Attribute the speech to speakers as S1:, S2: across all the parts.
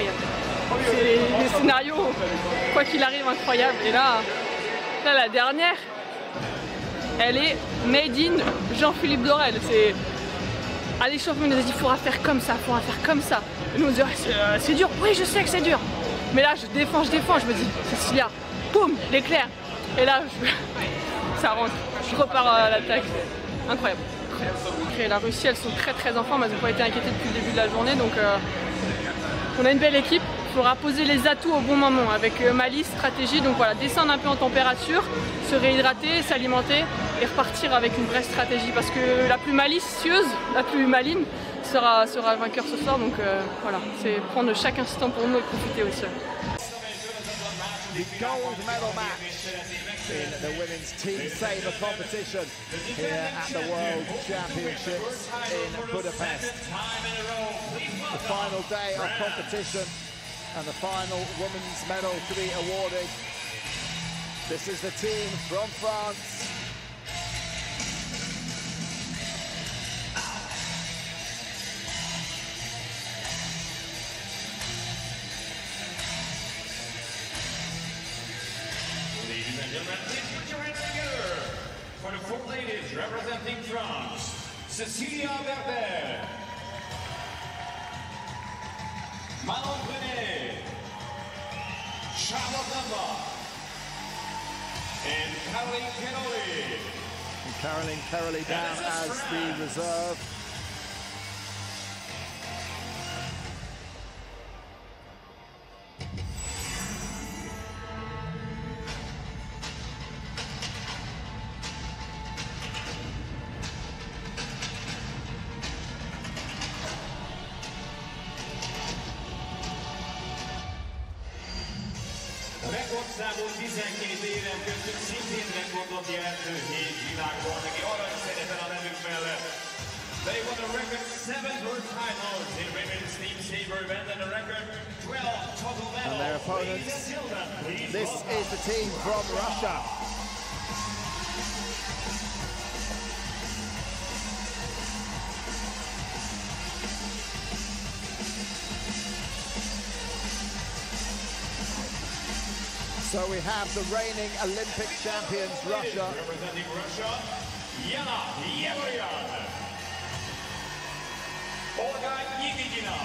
S1: incroyable. C'est les scénarios, quoi qu'il arrive, incroyables. Et là, la dernière, elle est made in Jean-Philippe Dorel. À l'échauffement, il nous a dit, il faudra faire comme ça, il faudra faire comme ça. Et nous on dit, c'est dur, oui je sais que c'est dur. Mais là je défends, je me dis, Cécilia, boum, l'éclair. Et là, ça rentre, je repars à l'attaque. Incroyable. Et la Russie, elles sont très en forme, elles n'ont pas été inquiétées depuis le début de la journée. Donc on a une belle équipe. Il faudra poser les atouts au bon moment avec malice, stratégie. Donc voilà, descendre un peu en température, se réhydrater, s'alimenter et repartir avec une vraie stratégie. Parce que la plus malicieuse, la plus maligne sera vainqueur ce soir. Donc voilà, c'est prendre chaque instant pour nous et profiter aussi.
S2: The gold medal match in the women's team sabre competition here at the World Championships in Budapest. The final day of competition and the final women's medal to be awarded. This is the team from France.
S3: Ladies and gentlemen, please put your hands together for the four ladies representing France. Cécilia Berder, Manon Brunet, Lembach, and Queroli.
S2: And Queroli down as the reserve.
S3: Rekordszámú 12 éven között szintén rekordot jelentő 7 világbajnoki aranyszerepen a nevük mellett. They won a record 7 world titles in women's team saber event and a record 12 total medals.
S2: And their opponents, this is the team from Russia. So we have the reigning Olympic champions, Russia.
S3: Representing Russia, Olga Nikitina,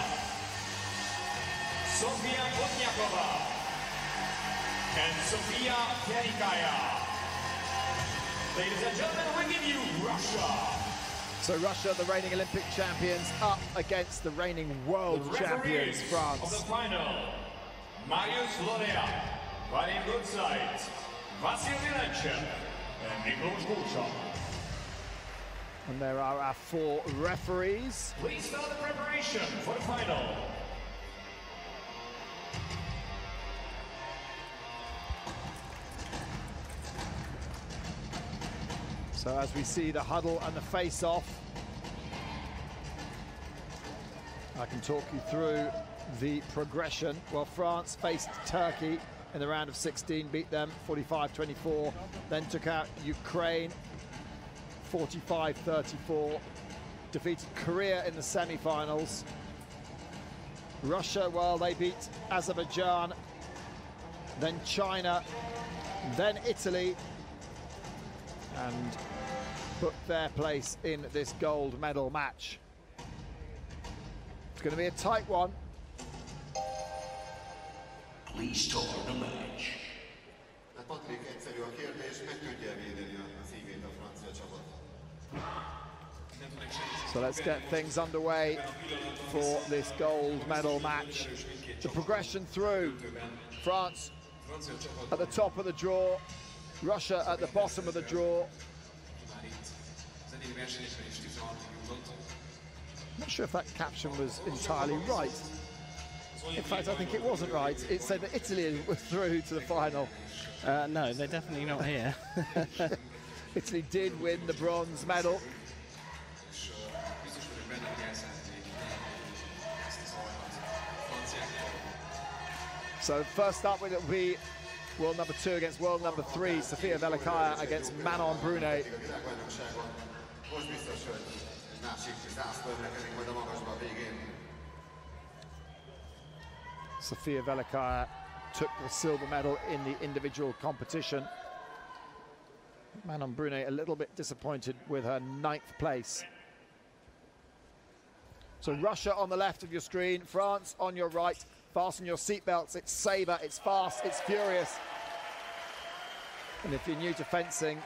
S3: Sofia Botniakova, and Sofia Perikaya. Ladies and gentlemen, we give you Russia.
S2: So Russia, the reigning Olympic champions, up against the reigning world champions, France.
S3: Of the final, Marius Lorea. Vadim Goodside, Vasil Vilenchev, and Miklos Gulchov.
S2: And there are our four referees.
S3: Please start the preparation for the final.
S2: So as we see the huddle and the face-off, I can talk you through the progression. Well, France faced Turkey in the round of 16, beat them 45-24, then took out Ukraine 45-34, defeated Korea in the semi-finals. Russia, well, they beat Azerbaijan, then China, then Italy, and booked their place in this gold medal match. It's going to be a tight one.
S3: Please start the match.
S2: So let's get things underway for this gold medal match. The progression through: France at the top of the draw, Russia at the bottom of the draw. I'm not sure if that caption was entirely right. In fact, I think it wasn't right. It said that Italy was through to the final.
S4: No, they're definitely not here.
S2: Italy did win the bronze medal. So first up, it'll be world number 2 against world number 3, Sofia Velikaya against Manon Brunet. Sofia Velikaya took the silver medal in the individual competition. Manon Brunet a little bit disappointed with her 9th place. So Russia on the left of your screen, France on your right. Fasten your seatbelts. It's sabre, it's fast, it's furious. And if you're new to fencing,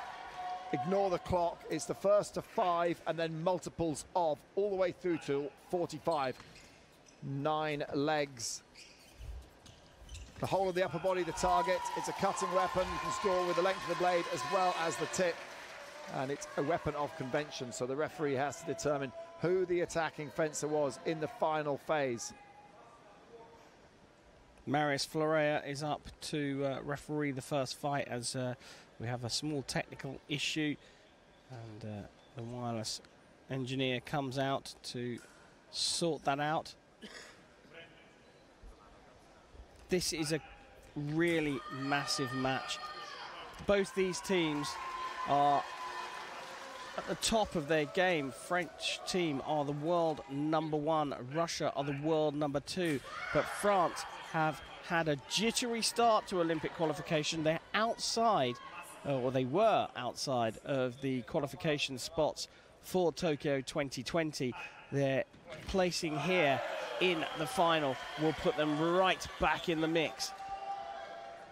S2: ignore the clock. It's the first to 5 and then multiples of, all the way through to 45. 9 legs. The whole of the upper body, the target. It's a cutting weapon. You can score with the length of the blade as well as the tip. And it's a weapon of convention, so the referee has to determine who the attacking fencer was in the final phase.
S4: Marius Florea is up to referee the first fight as we have a small technical issue, and the wireless engineer comes out to sort that out. This is a really massive match. Both these teams are at the top of their game. French team are the world #1, Russia are the world #2, but France have had a jittery start to Olympic qualification. They're outside, or they were outside of the qualification spots for Tokyo 2020. Their placing here in the final will put them right back in the mix.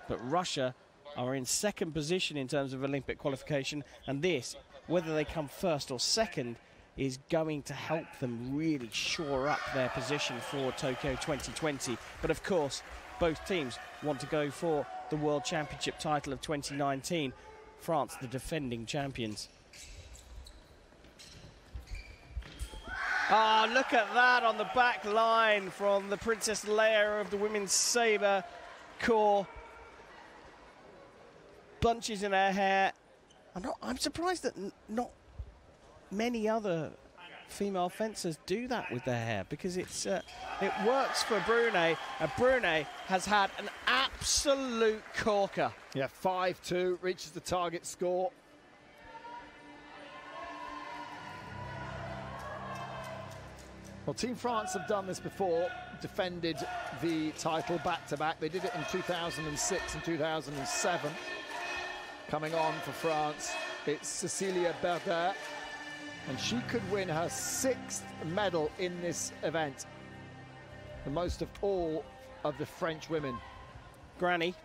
S4: But Russia are in 2nd position in terms of Olympic qualification, and this, whether they come 1st or 2nd, is going to help them really shore up their position for Tokyo 2020. But of course, both teams want to go for the World Championship title of 2019. France, the defending champions. Ah, look at that on the back line from the Princess Leia of the women's sabre corps. Bunches in her hair. I'm surprised that not many other female fencers do that with their hair, because it works for Brunet, and Brunet has had an absolute corker.
S2: Yeah, 5-2, reaches the target score. Well, Team France have done this before, defended the title back-to-back. They did it in 2006 and 2007. Coming on for France, it's Cécilia Berder, and she could win her 6th medal in this event, the most of all of the French women.
S4: Granny.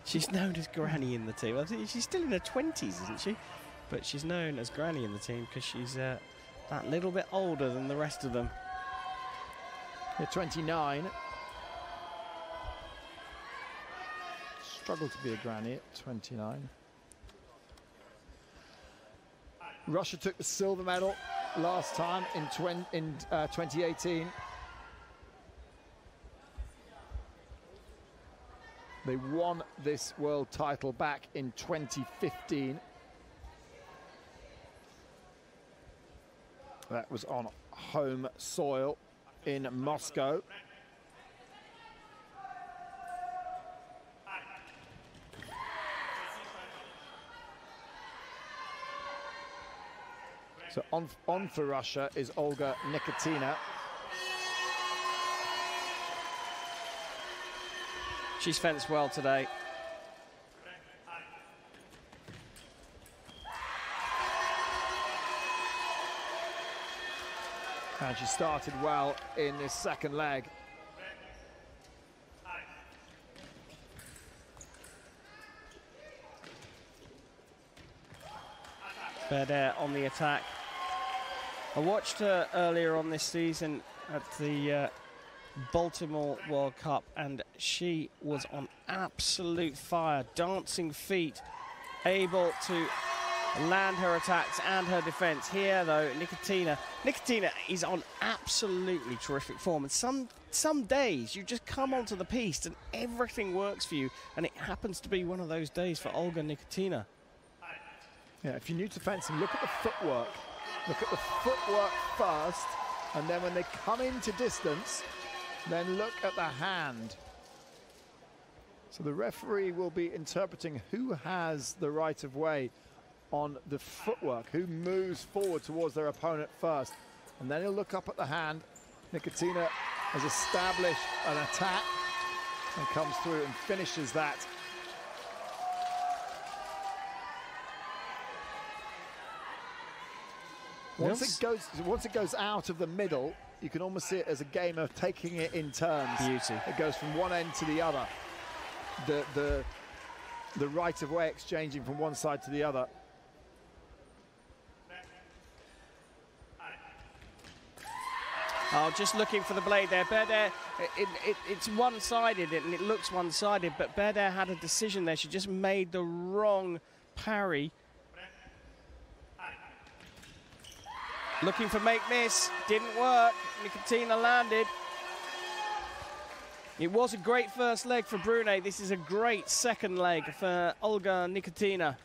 S4: She's known as Granny in the team. I think she's still in her 20s, isn't she? But she's known as Granny in the team because she's that little bit older than the rest of them.
S2: Yeah, 29. Struggled to be a granny at 29. Russia took the silver medal last time in 2018. They won this world title back in 2015. That was on home soil in Moscow. So on for Russia is Olga Nikitina.
S4: She's fenced well today.
S2: And she started well in this 2nd leg.
S4: Berder on the attack. I watched her earlier on this season at the Baltimore World Cup, and she was on absolute fire, dancing feet, able to land her attacks and her defense. Here, though, Nikitina is on absolutely terrific form, and some days you just come onto the piste and everything works for you, and it happens to be one of those days for Olga Nikitina.
S2: Yeah, if you're new to fencing, look at the footwork. Look at the footwork first, and then when they come into distance, then look at the hand. So the referee will be interpreting who has the right of way on the footwork, who moves forward towards their opponent first. And then he'll look up at the hand. Nikitina has established an attack and comes through and finishes that. Once it goes out of the middle, you can almost see it as a game of taking it in turns.
S4: Beauty.
S2: It goes from one end to the other. The right of way exchanging from one side to the other.
S4: Oh, just looking for the blade there. Berder, it's one-sided and it looks one-sided, but Berder had a decision there. She just made the wrong parry. Looking for make-miss, didn't work. Nikitina landed. It was a great first leg for Brunet. This is a great second leg for Olga Nikitina.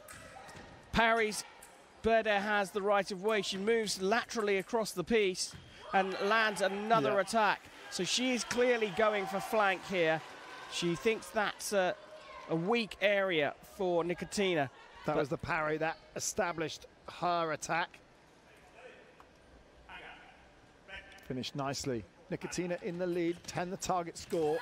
S4: Parries, Berder has the right of way. She moves laterally across the piece and lands another attack. So she is clearly going for flank here. She thinks that's a weak area for Nikitina.
S2: That was the parry that established her attack. Finished nicely. Nikitina in the lead, 10 the target score.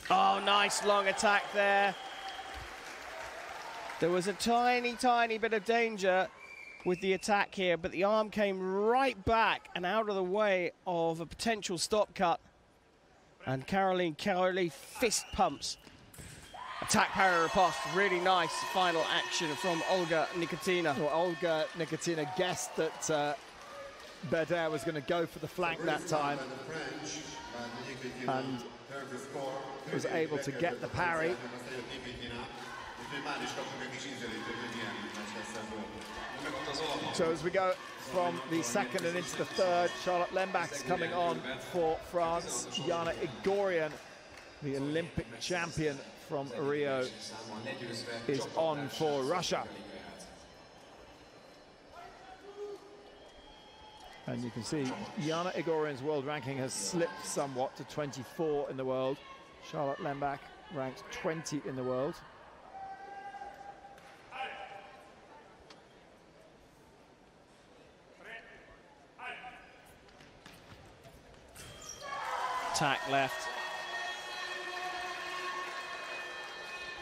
S4: Oh, nice long attack there. There was a tiny, tiny bit of danger with the attack here, but the arm came right back and out of the way of a potential stop cut. And Queroli fist pumps. Attack parry riposte, really nice final action from Olga Nikitina.
S2: Well, Olga Nikitina guessed that Berder was going to go for the flank that time and was able to get the parry. So as we go from the second and into the third, Charlotte Lembach is coming on for France. Jana Igorian, the Olympic champion from Rio, is on for Russia. And you can see Jana Igorian's world ranking has slipped somewhat to 24 in the world. Charlotte Lembach ranked 20 in the world.
S4: Attack left.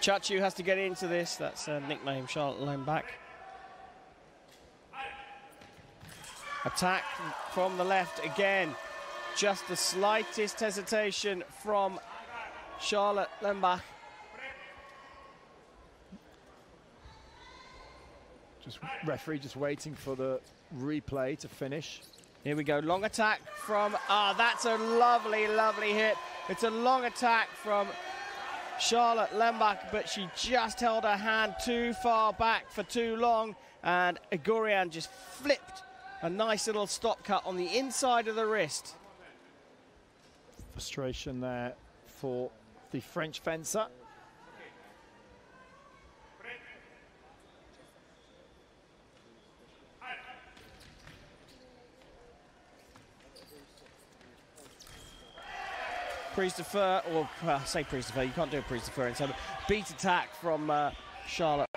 S4: Chachu has to get into this. That's a nickname, Charlotte Lembach. Attack from the left again. Just the slightest hesitation from Charlotte Lembach.
S2: Referee just waiting for the replay to finish.
S4: Here we go, long attack from, that's a lovely, lovely hit. It's a long attack from Charlotte Lembach, but she just held her hand too far back for too long, and Igorian just flipped a nice little stop cut on the inside of the wrist.
S2: Frustration there for the French fencer.
S4: Prise de feu, or say prise de feu, you can't do a prise de feu in time. Beat attack from Charlotte.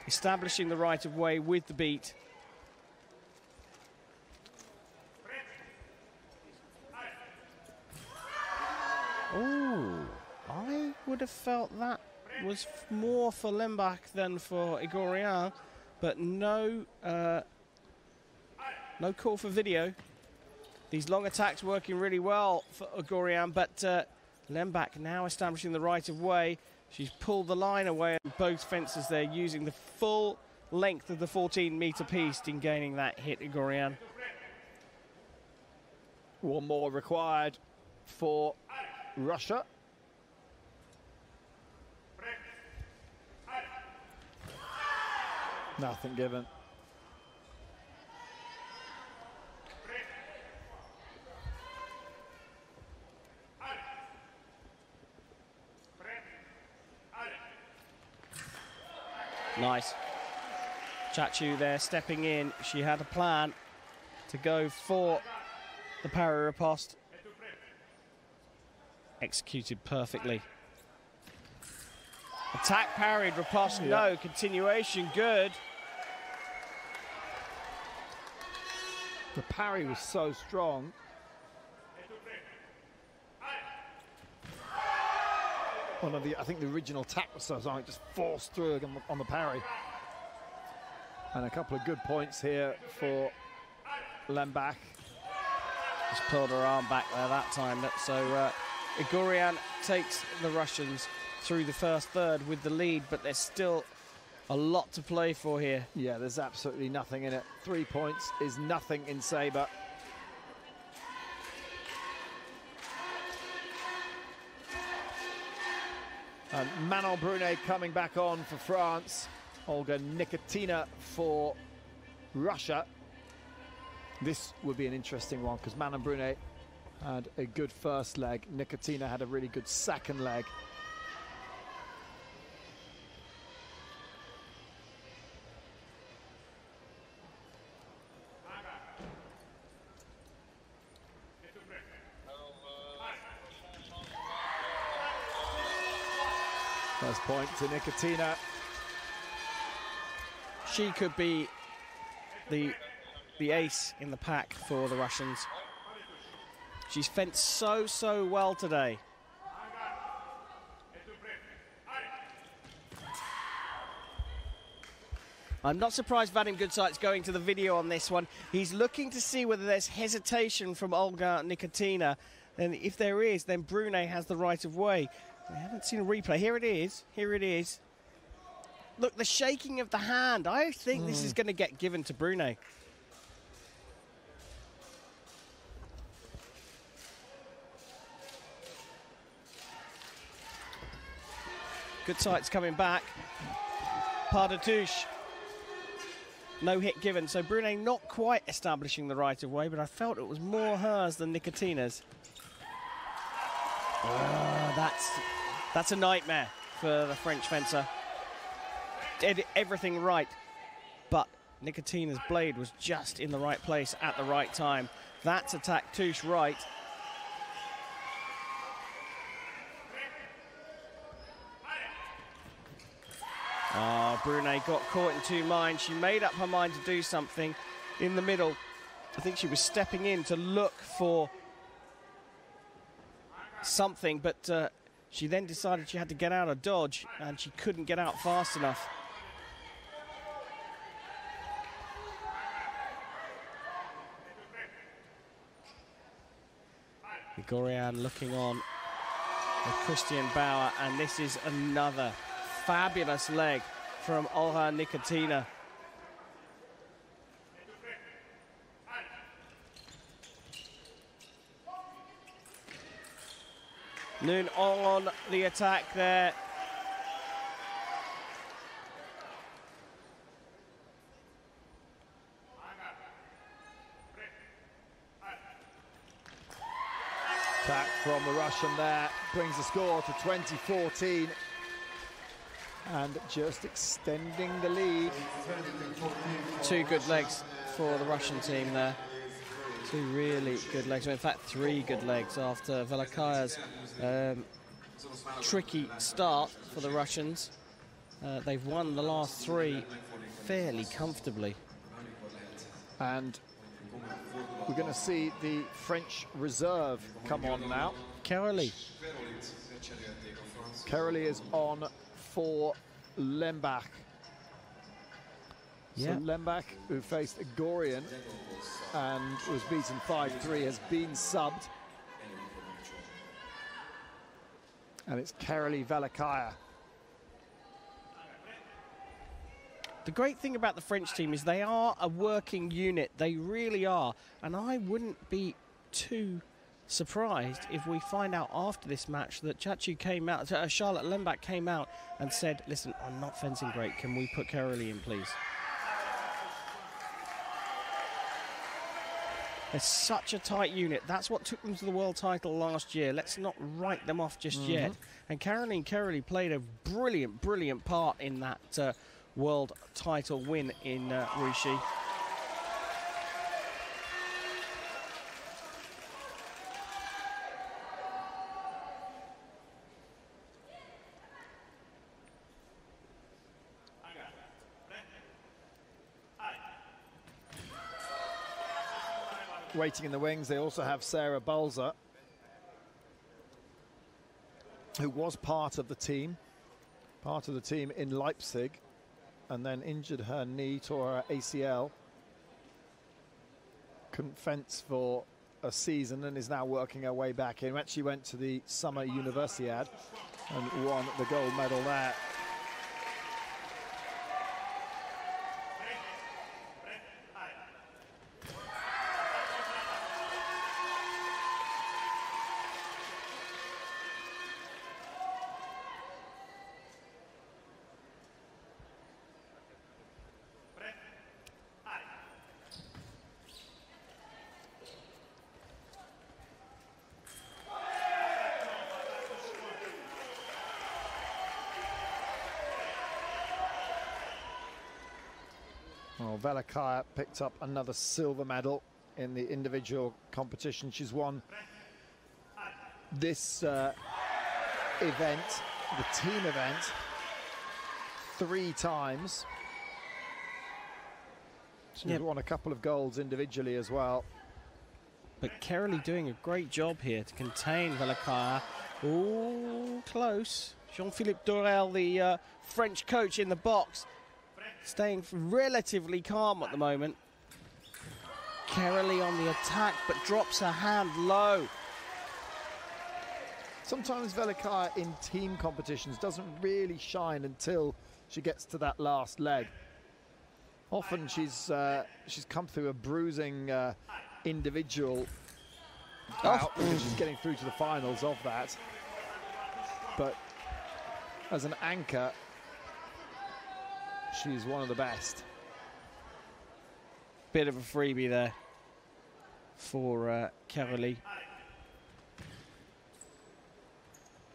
S4: Establishing the right of way with the beat. Oh, I would have felt that was more for Lembach than for Igorian, but no call for video. These long attacks working really well for Igorian, but Lembach now establishing the right of way. She's pulled the line away, and both fencers there using the full length of the 14-meter piece in gaining that hit, Igorian.
S2: One more required for Russia. Nothing given.
S4: Nice. Chachu there stepping in. She had a plan to go for the parry riposte. Executed perfectly. Attack parried, riposte, no. Continuation, good.
S2: The parry was so strong. I think the original attack was so strong, it just forced through on the parry. And a couple of good points here for Lembach.
S4: Just pulled her arm back there that time. So Igorian takes the Russians through the first third with the lead, but there's still a lot to play for here.
S2: Yeah, there's absolutely nothing in it. 3 points is nothing in sabre. And Manon Brunet coming back on for France. Olga Nikitina for Russia. This would be an interesting one because Manon Brunet had a good first leg. Nikitina had a really good second leg. First point to Nikitina.
S4: She could be the ace in the pack for the Russians. She's fenced so well today. I'm not surprised Vadim Goodsight's going to the video on this one. He's looking to see whether there's hesitation from Olga Nikitina. And if there is, then Brunet has the right of way. I haven't seen a replay. Here it is. Here it is. Look, the shaking of the hand. I think this is going to get given to Brunet. Goodsight's coming back. Pas de touche. No hit given. So Brunet not quite establishing the right of way, but I felt it was more hers than Nikitina's. That's a nightmare for the French fencer. Did everything right, but Nikitina's blade was just in the right place at the right time. That's attack touche right. Brunet got caught in two minds. She made up her mind to do something in the middle. I think she was stepping in to look for something, but she then decided she had to get out of dodge, and she couldn't get out fast enough. Igorian looking on with Christian Bauer, and this is another fabulous leg from Olga Nikitina. Noon on the attack there.
S2: Attack from the Russian there brings the score to 20-14 and just extending the lead.
S4: Two good legs for the Russian team there. Two really good legs. In fact, three good legs after Velikaya's tricky start for the Russians. They've won the last three fairly comfortably.
S2: And we're going to see the French reserve come on now.
S4: Queroli.
S2: Queroli is on for Lembach. So Lembach, who faced Igorian and was beaten 5-3, has been subbed. And it's Queroli Velikaya.
S4: The great thing about the French team is they are a working unit. They really are. And I wouldn't be too surprised if we find out after this match that Charlotte Lembach came out and said, listen, I'm not fencing great. Can we put Queroli in, please? They're such a tight unit. That's what took them to the world title last year. Let's not write them off just yet. And Caroline Queroli played a brilliant, brilliant part in that world title win in Russia.
S2: waiting in the wings. They also have Sarah Balzer, who was part of the team in Leipzig, and then injured her knee, tore her ACL. Couldn't fence for a season and is now working her way back in. Actually went to the Summer Universiade and won the gold medal there. Well, Velikaya picked up another silver medal in the individual competition. She's won this event, the team event, 3 times. She's won a couple of golds individually as well.
S4: But Queroli doing a great job here to contain Velikaya. Ooh, close. Jean-Philippe Dorel, the French coach in the box, staying relatively calm at the moment. Queroli on the attack, but drops her hand low.
S2: Sometimes Velikaya in team competitions doesn't really shine until she gets to that last leg. Often she's come through a bruising individual bout because she's getting through to the finals of that. But as an anchor, she's one of the best.
S4: Bit of a freebie there for Queroli.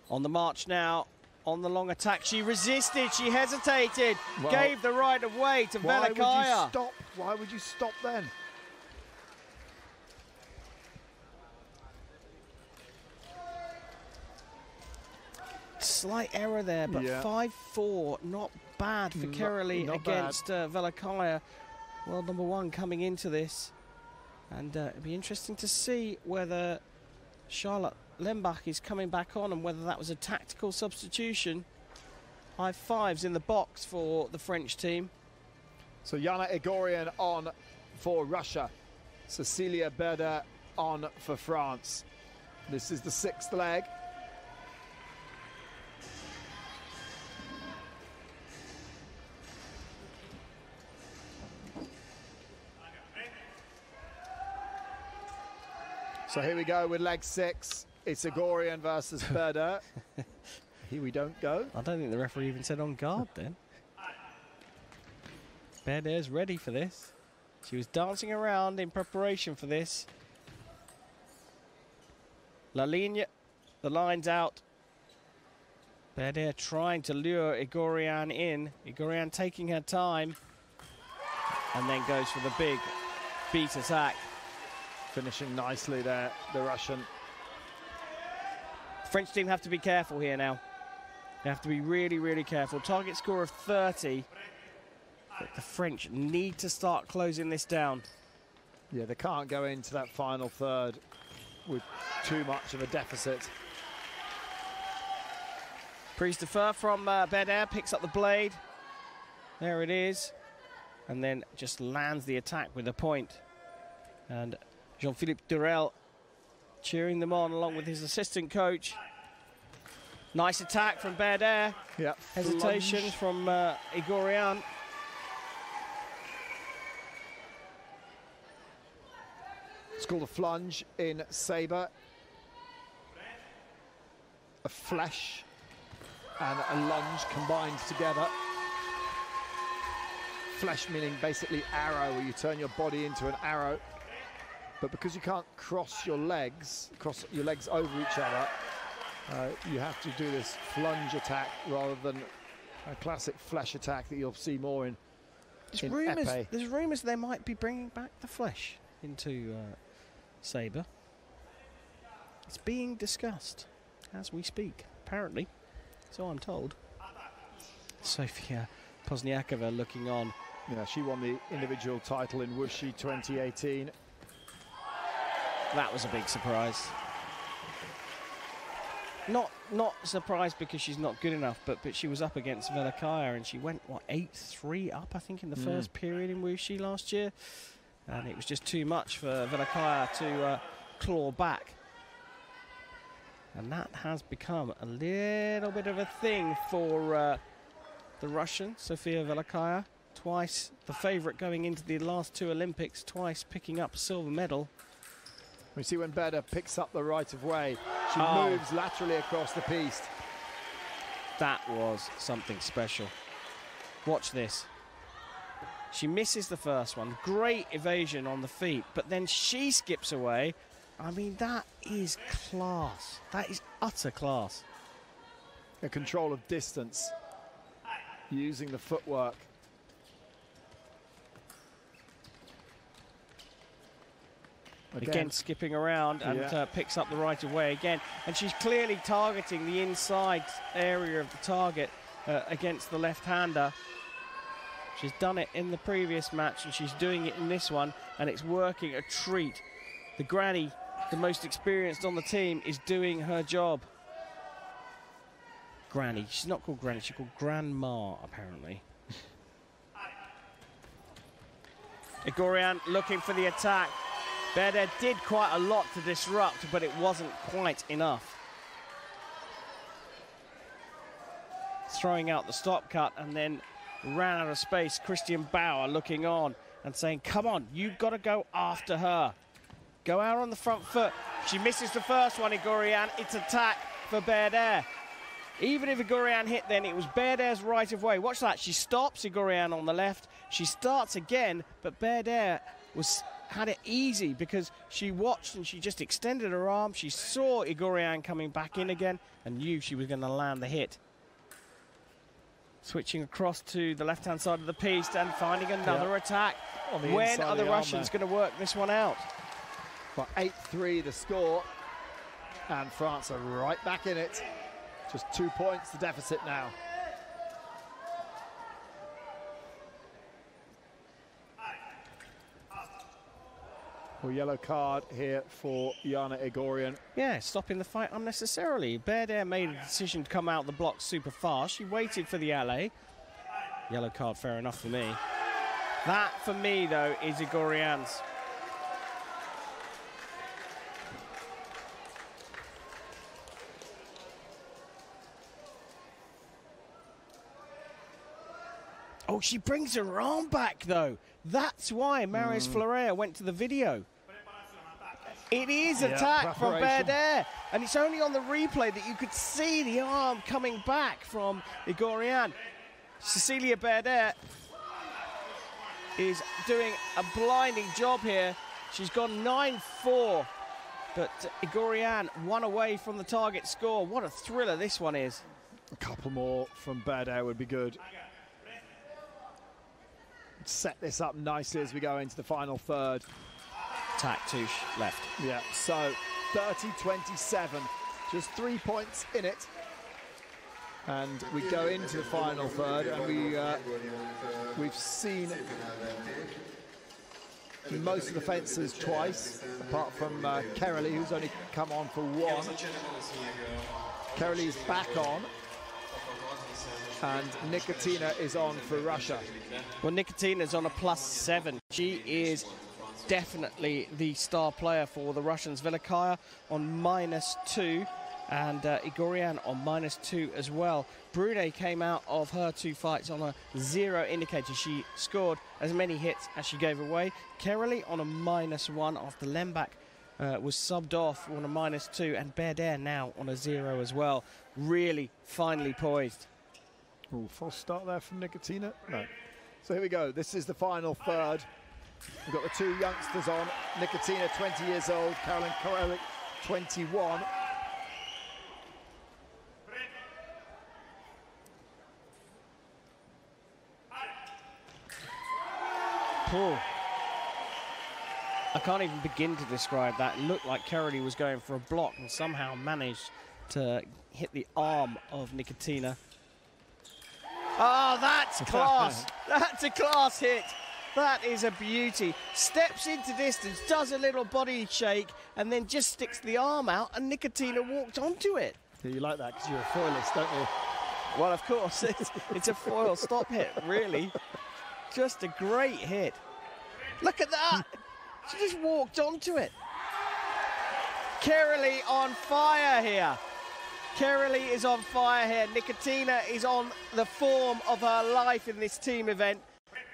S4: On the march now, on the long attack. She resisted, she hesitated, well, gave the right of way to Velikaya.
S2: Why would you stop then?
S4: Slight error there, but 5-4, not bad for Queroli against Velikaya. World number 1 coming into this. And it'd be interesting to see whether Charlotte Lembach is coming back on and whether that was a tactical substitution. High fives in the box for the French team.
S2: So Yana Igorian on for Russia. Cécilia Berder on for France. This is the 6th leg. So here we go with leg 6. It's Igorian versus Berder. Here we don't go.
S4: I don't think the referee even said on guard then. Berder's ready for this. She was dancing around in preparation for this. La Ligne, the line's out. Berder trying to lure Igorian in. Igorian taking her time. And then goes for the big beat attack.
S2: Finishing nicely there, the Russian.
S4: French team have to be careful here now. They have to be really, really careful. Target score of 30. But the French need to start closing this down.
S2: Yeah, they can't go into that final third with too much of a deficit.
S4: Prise de feu from Berder, picks up the blade. There it is. And then just lands the attack with a point. And Jean-Philippe Dorel cheering them on along with his assistant coach. Nice attack from Berder.
S2: Yep.
S4: Hesitation
S2: Lunge
S4: from Igorian.
S2: It's called a flunge in sabre. A flesh and a lunge combined together. Flesh meaning basically arrow, where you turn your body into an arrow. But because you can't cross your legs over each other, you have to do this flunge attack rather than a classic flesh attack that you'll see more in épée.
S4: There's rumours they might be bringing back the flesh into sabre. It's being discussed as we speak, apparently, so I'm told. Sofia Pozniakova looking on.
S2: Yeah, she won the individual title in Wuxi 2018.
S4: That was a big surprise. Not surprised because she's not good enough, but she was up against Velikaya and she went, what, 8-3 up, I think, in the first period in Wuxi last year. And it was just too much for Velikaya to claw back. And that has become a little bit of a thing for the Russian, Sofia Velikaya. Twice the favourite going into the last two Olympics, twice picking up a silver medal.
S2: We see when Berder picks up the right of way, she moves laterally across the piste.
S4: That was something special. Watch this. She misses the first one. Great evasion on the feet, but then she skips away. I mean, that is class. That is utter class.
S2: A control of distance, using the footwork.
S4: Again skipping around and picks up the right of way again. And she's clearly targeting the inside area of the target against the left-hander. She's done it in the previous match and she's doing it in this one, and it's working a treat. The granny, the most experienced on the team, is doing her job. Granny. She's not called Granny, she's called Grandma, apparently. Igorian looking for the attack. Berder did quite a lot to disrupt, but it wasn't quite enough. Throwing out the stop cut and then ran out of space. Christian Bauer looking on and saying, come on, you've got to go after her. Go out on the front foot. She misses the first one, Igorian. It's attack for Berder. Even if Igorian hit then, it was Berder's right of way. Watch that. She stops Igorian on the left. She starts again, but Berder had it easy because she watched and she just extended her arm. She saw Igorian coming back in again and knew she was going to land the hit. Switching across to the left-hand side of the piste and finding another attack. When are the Russians going to work this one out?
S2: But 8-3 the score, and France are right back in it. Just 2 points the deficit now. Well, yellow card here for Jana Igorian.
S4: Yeah, stopping the fight unnecessarily. Berder made a decision to come out the block super fast. She waited for the alley. Yellow card, fair enough for me. That, for me, though, is Igorian's. Oh, she brings her arm back, though. That's why Marius Fleuret went to the video. It is attack from Berder, and it's only on the replay that you could see the arm coming back from Igorian. Cécilia Berder is doing a blinding job here. She's gone 9-4, but Igorian one away from the target score. What a thriller this one is.
S2: A couple more from Berder would be good. Set this up nicely as we go into the final third.
S4: Attack touche left.
S2: Yeah, so 30-27, just 3 points in it. And we go into the final third, and we've seen most of the fencers twice, apart from Queroli, who's only come on for one. Queroli is back on, and Nikitina is on for Russia.
S4: Well, Nikitina's on a +7. She is definitely the star player for the Russians. Velikaya on -2 and Igorian on -2 as well. Brunet came out of her two fights on a 0 indicator. She scored as many hits as she gave away. Queroli on a -1 after Lembach was subbed off on a -2, and Berder now on a 0 as well. Really finely poised.
S2: Ooh, false start there from Nikitina. No. So here we go. This is the final third. We've got the two youngsters on. Nikitina, 20 years old. Caroline Queroli, 21.
S4: Cool. I can't even begin to describe that. It looked like Queroli was going for a block and somehow managed to hit the arm of Nikitina. Oh, that's class. That's a class hit. That is a beauty. Steps into distance, does a little body shake, and then just sticks the arm out, and Nikitina walked onto it.
S2: Yeah, you like that because you're a foilist, don't you?
S4: Well, of course, it's a foil stop hit, really. Just a great hit. Look at that. She just walked onto it. Queroli on fire here. Queroli is on fire here. Nikitina is on the form of her life in this team event.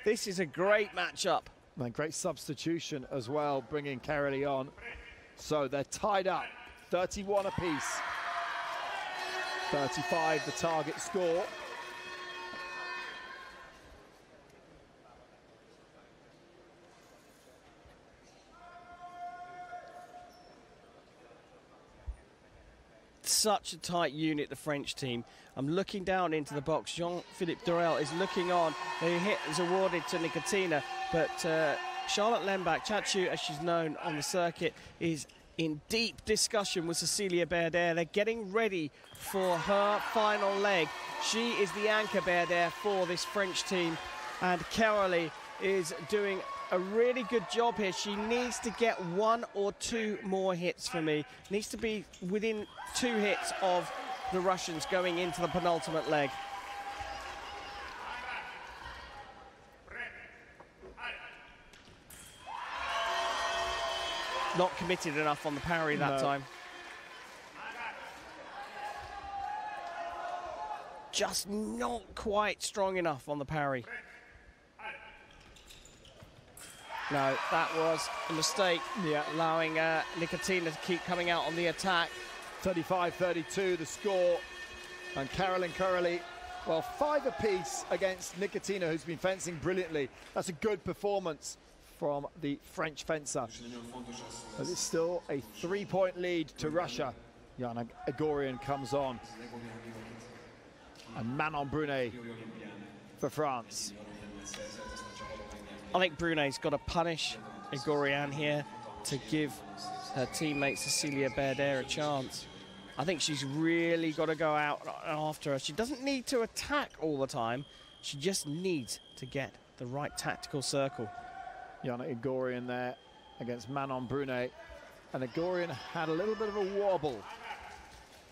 S4: This is a great matchup.
S2: And great substitution as well, bringing Queroli on. So they're tied up, 31 apiece. 35 the target score.
S4: Such a tight unit, the French team. I'm looking down into the box. Jean-Philippe Dorel is looking on. The hit is awarded to Nikitina, but Charlotte Lembach, Chachu as she's known on the circuit, is in deep discussion with Cécilia Berder. They're getting ready for her final leg. She is the anchor, Berder, for this French team, and Queroli is doing a really good job here. She needs to get 1 or 2 more hits for me. Needs to be within 2 hits of the Russians going into the penultimate leg. Not committed enough on the parry that time. Just not quite strong enough on the parry. No, that was a mistake, allowing Nikitina to keep coming out on the attack.
S2: 35-32 the score. And Queroli, well, 5 apiece against Nikitina, who's been fencing brilliantly. That's a good performance from the French fencer. But it's still a 3-point lead to Russia. Yana Igorian comes on. And Manon Brunet for France.
S4: I think Brunet's got to punish Igorian here to give her teammate Cécilia Berder a chance. I think she's really got to go out after her. She doesn't need to attack all the time. She just needs to get the right tactical circle.
S2: Yana Igorian there against Manon Brunet. And Igorian had a little bit of a wobble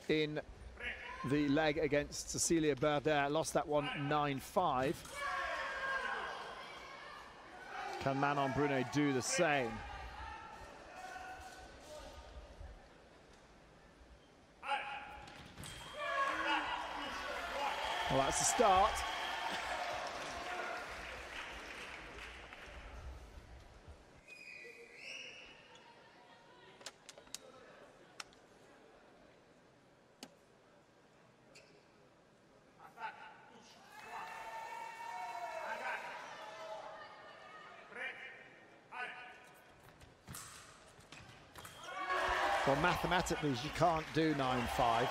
S2: in the leg against Cécilia Berder. Lost that one 9-5. Can Manon Brunet do the same? Well, that's the start. Well, mathematically, she can't do 9-5.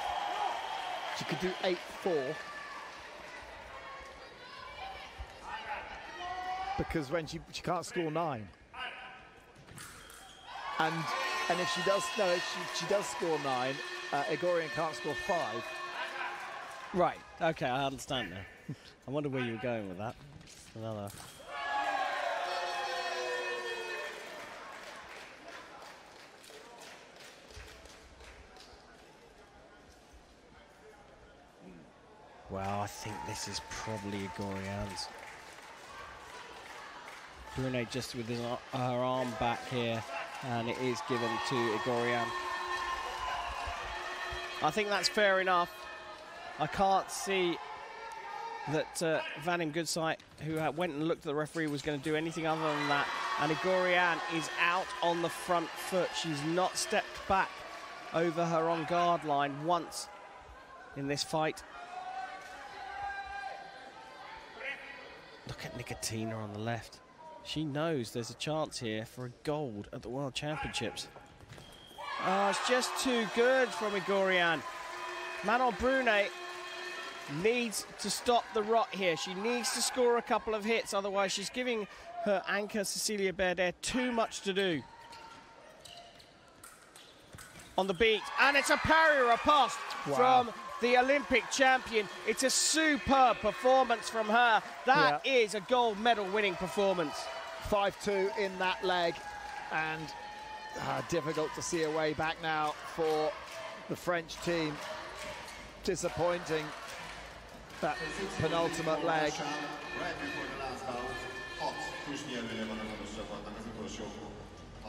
S2: She could do 8-4. Because when she can't score 9. And if she does, no, if she does score 9, Igorian can't score 5.
S4: Right, okay, I understand now. I wonder where you were going with that. Another. Well, I think this is probably Igorian's. Brunet just with her arm back here, and it is given to Igorian. I think that's fair enough. I can't see that Vadim Goodsite, who went and looked at the referee, was going to do anything other than that. And Igorian is out on the front foot. She's not stepped back over her on guard line once in this fight. Look at Nikitina on the left. She knows there's a chance here for a gold at the World Championships. Oh, it's just too good from Igorian. Manon Brunet needs to stop the rot here. She needs to score a couple of hits, otherwise she's giving her anchor Cécilia Berder too much to do. On the beat, and it's a parry riposte from the Olympic champion. It's a superb performance from her. That is a gold medal winning performance.
S2: 5-2 in that leg, and difficult to see a way back now for the French team. Disappointing, that penultimate leg.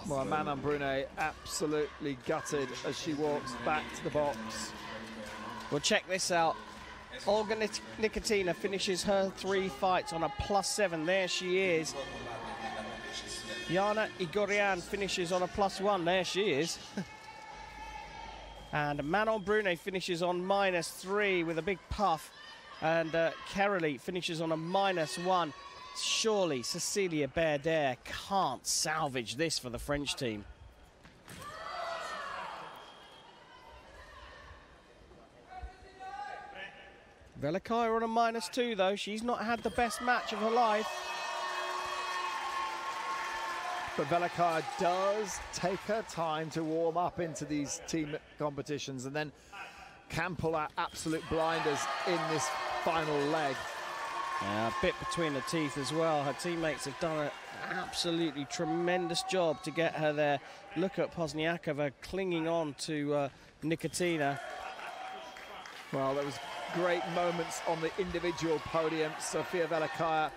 S2: Well, Manon Brunet absolutely gutted as she walks back to the box.
S4: Well, check this out. Olga Nikitina finishes her 3 fights on a +7. There she is. Yana Igorian finishes on a +1. There she is. And Manon Brunet finishes on -3 with a big puff. And Queroli finishes on a -1. Surely Cécilia Berder can't salvage this for the French team. Velikaya on a -2 though. She's not had the best match of her life.
S2: But Velikaya does take her time to warm up into these team competitions and then can pull out absolute blinders in this final leg.
S4: Yeah, a bit between the teeth as well. Her teammates have done an absolutely tremendous job to get her there. Look at Pozniakova clinging on to Nikitina.
S2: Well, there was great moments on the individual podium. Sofia Velikaya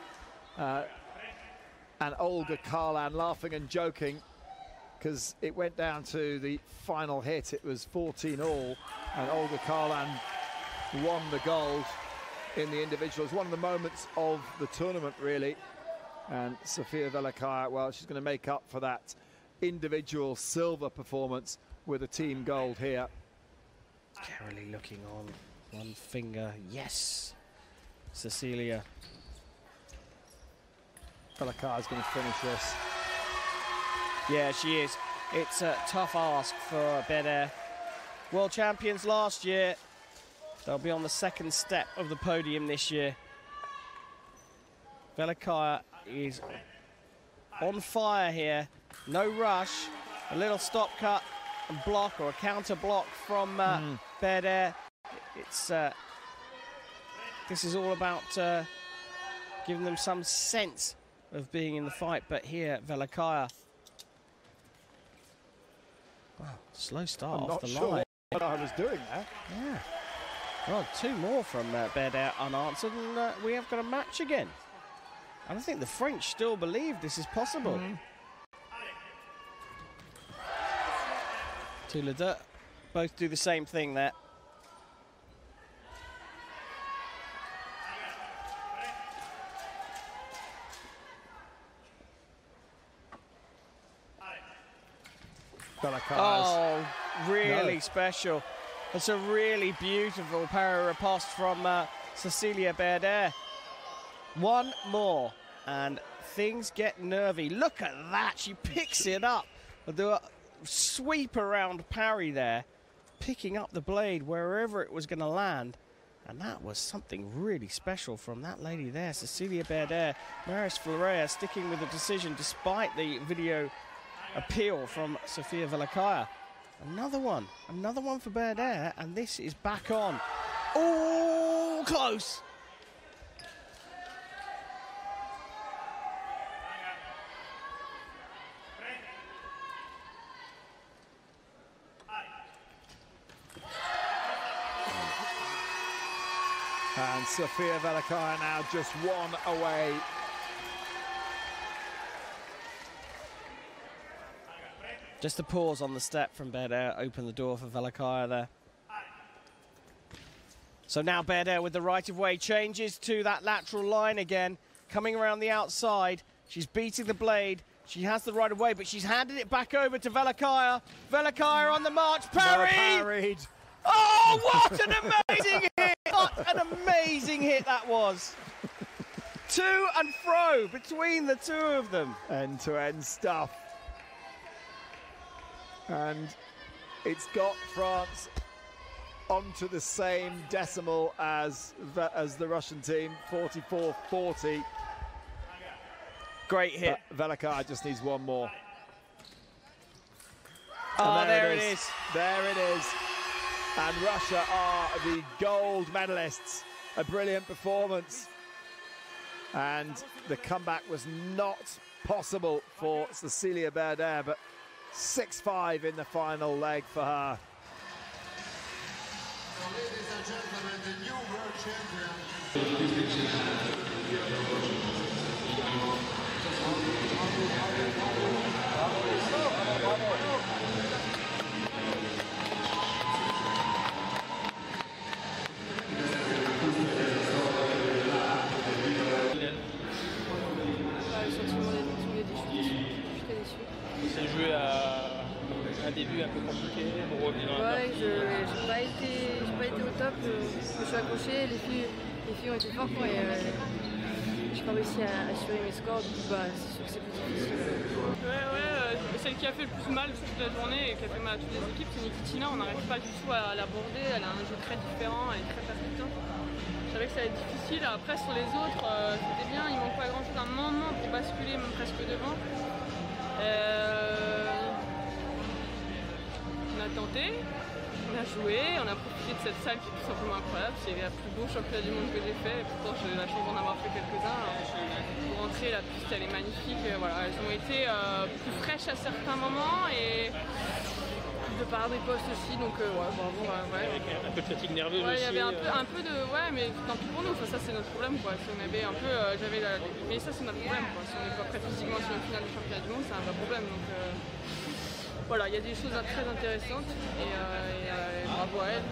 S2: and Olga Karlan laughing and joking because it went down to the final hit. It was 14-all, and Olga Karlan won the gold in the individuals. One of the moments of the tournament, really. And Sofia Velikaya, well, she's going to make up for that individual silver performance with a team gold here.
S4: Queroli looking on, one finger, yes. Cecilia.
S2: Velikaya's going to finish this.
S4: Yeah, she is. It's a tough ask for Berder. World champions last year. They'll be on the second step of the podium this year. Velikaya is on fire here. No rush. A little stop cut and block, or a counter block from Berder. It's this is all about giving them some sense of being in the fight. But here, Velikaya. Wow, slow start off the line.
S2: What I was doing there.
S4: Yeah. Well, 2 more from Berder unanswered, and we have got a match again. And I think the French still believe this is possible. Tous les deux both do the same thing there. Oh, really special. It's a really beautiful para-riposte from Cécilia Berder. One more, and things get nervy. Look at that, she picks it up. The sweep around parry there, picking up the blade wherever it was going to land. And that was something really special from that lady there, Cécilia Berder. Maris Fleurettistes sticking with the decision despite the video appeal from Sofia Velikaya. Another one for Berder, and this is back on. Oh, close.
S2: And Sofia Velikaya now just 1 away.
S4: Just a pause on the step from Berder, open the door for Velikaya there. So now Berder with the right of way changes to that lateral line again, coming around the outside. She's beating the blade. She has the right of way, but she's handed it back over to Velikaya. Velikaya on the march, parried. Oh, what an amazing hit! What an amazing hit that was. To and fro between the two of them.
S2: End-to-end stuff. And it's got France onto the same decimal as the Russian team, 44-40.
S4: Great hit.
S2: Velikaya just needs 1 more.
S4: Oh, there it is.
S2: There it is. And Russia are the gold medalists. A brilliant performance. And the comeback was not possible for Cécilia Berder, but 6-5 in the final leg for her.
S5: So, ladies and gentlemen, the new world champion.
S6: C'est le jeu à un début un peu compliqué pour revenir dans la
S7: ouais, j'ai pas été au top, je me suis accroché, les filles ont été fortes et j'ai pas réussi à assurer mes scores, du coup c'est sûr que c'est plus difficile.
S1: Celle qui a fait le plus mal toute la journée et qui a fait mal à toutes les équipes, c'est Nikitina. On n'arrive pas du tout à l'aborder, elle a un jeu très différent, elle est très percutante. Je savais que ça allait être difficile. Après sur les autres, c'était bien, il manque pas grand chose, un moment pour basculer même presque devant. On a tenté, on a joué, on a profité de cette salle qui est tout simplement incroyable. C'est le plus beau championnat du monde que j'ai fait, et pourtant j'ai eu la chance d'en avoir fait quelques-uns. Pour rentrer, la piste elle est magnifique, voilà, elles ont été plus fraîches à certains moments et de part des postes aussi, donc bravo.
S6: avec un peu de fatigue nerveuse
S1: ouais,
S6: aussi.
S1: Il y avait un peu de... Ouais, mais tant pis pour nous, ça c'est notre problème quoi. Si on avait un peu... Mais ça c'est notre problème quoi. Si on n'est pas prêt physiquement sur une finale du championnat du monde, c'est un vrai problème. Donc voilà, il y a des choses très intéressantes et bravo à elle.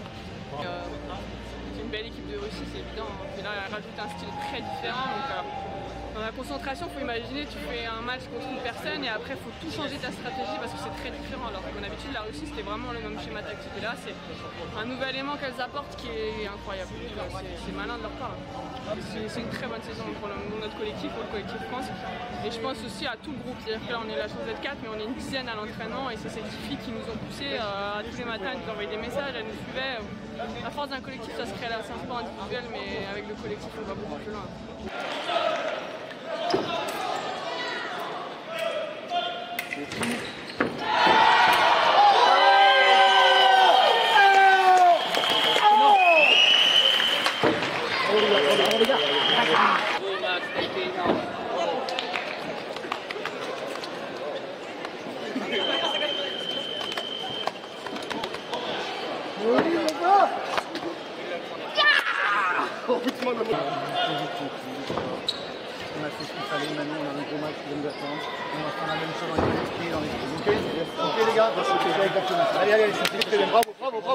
S1: C'est une belle équipe de Russie, c'est évident. Et là, elle rajoute un style très différent. Donc, dans la concentration, il faut imaginer, tu fais un match contre une personne et après il faut tout changer ta stratégie parce que c'est très différent. Alors qu'en habitude, la Russie c'était vraiment le même schéma tactique. Et là, c'est un nouvel élément qu'elles apportent qui est incroyable. C'est malin de leur part. C'est une très bonne saison pour notre collectif, pour le collectif France. Et je pense aussi à tout le groupe. C'est-à-dire que là, on est la chance d'être 4, mais on est une dizaine à l'entraînement. Et c'est ces 10 filles qui nous ont poussés tous les matins, elles nous envoyaient des messages, elles nous suivaient. À force d'un collectif, ça se crée là. C'est un sport individuel, mais avec le collectif, on va beaucoup plus loin.
S8: On a fait ce qu'il fallait, maintenant on a un gros match qui vient d'attendre. On va faire la même chose dans les esprits, dans les esprits. Ok les gars, c'est exactement ça. Allez, c'est très bien, bravo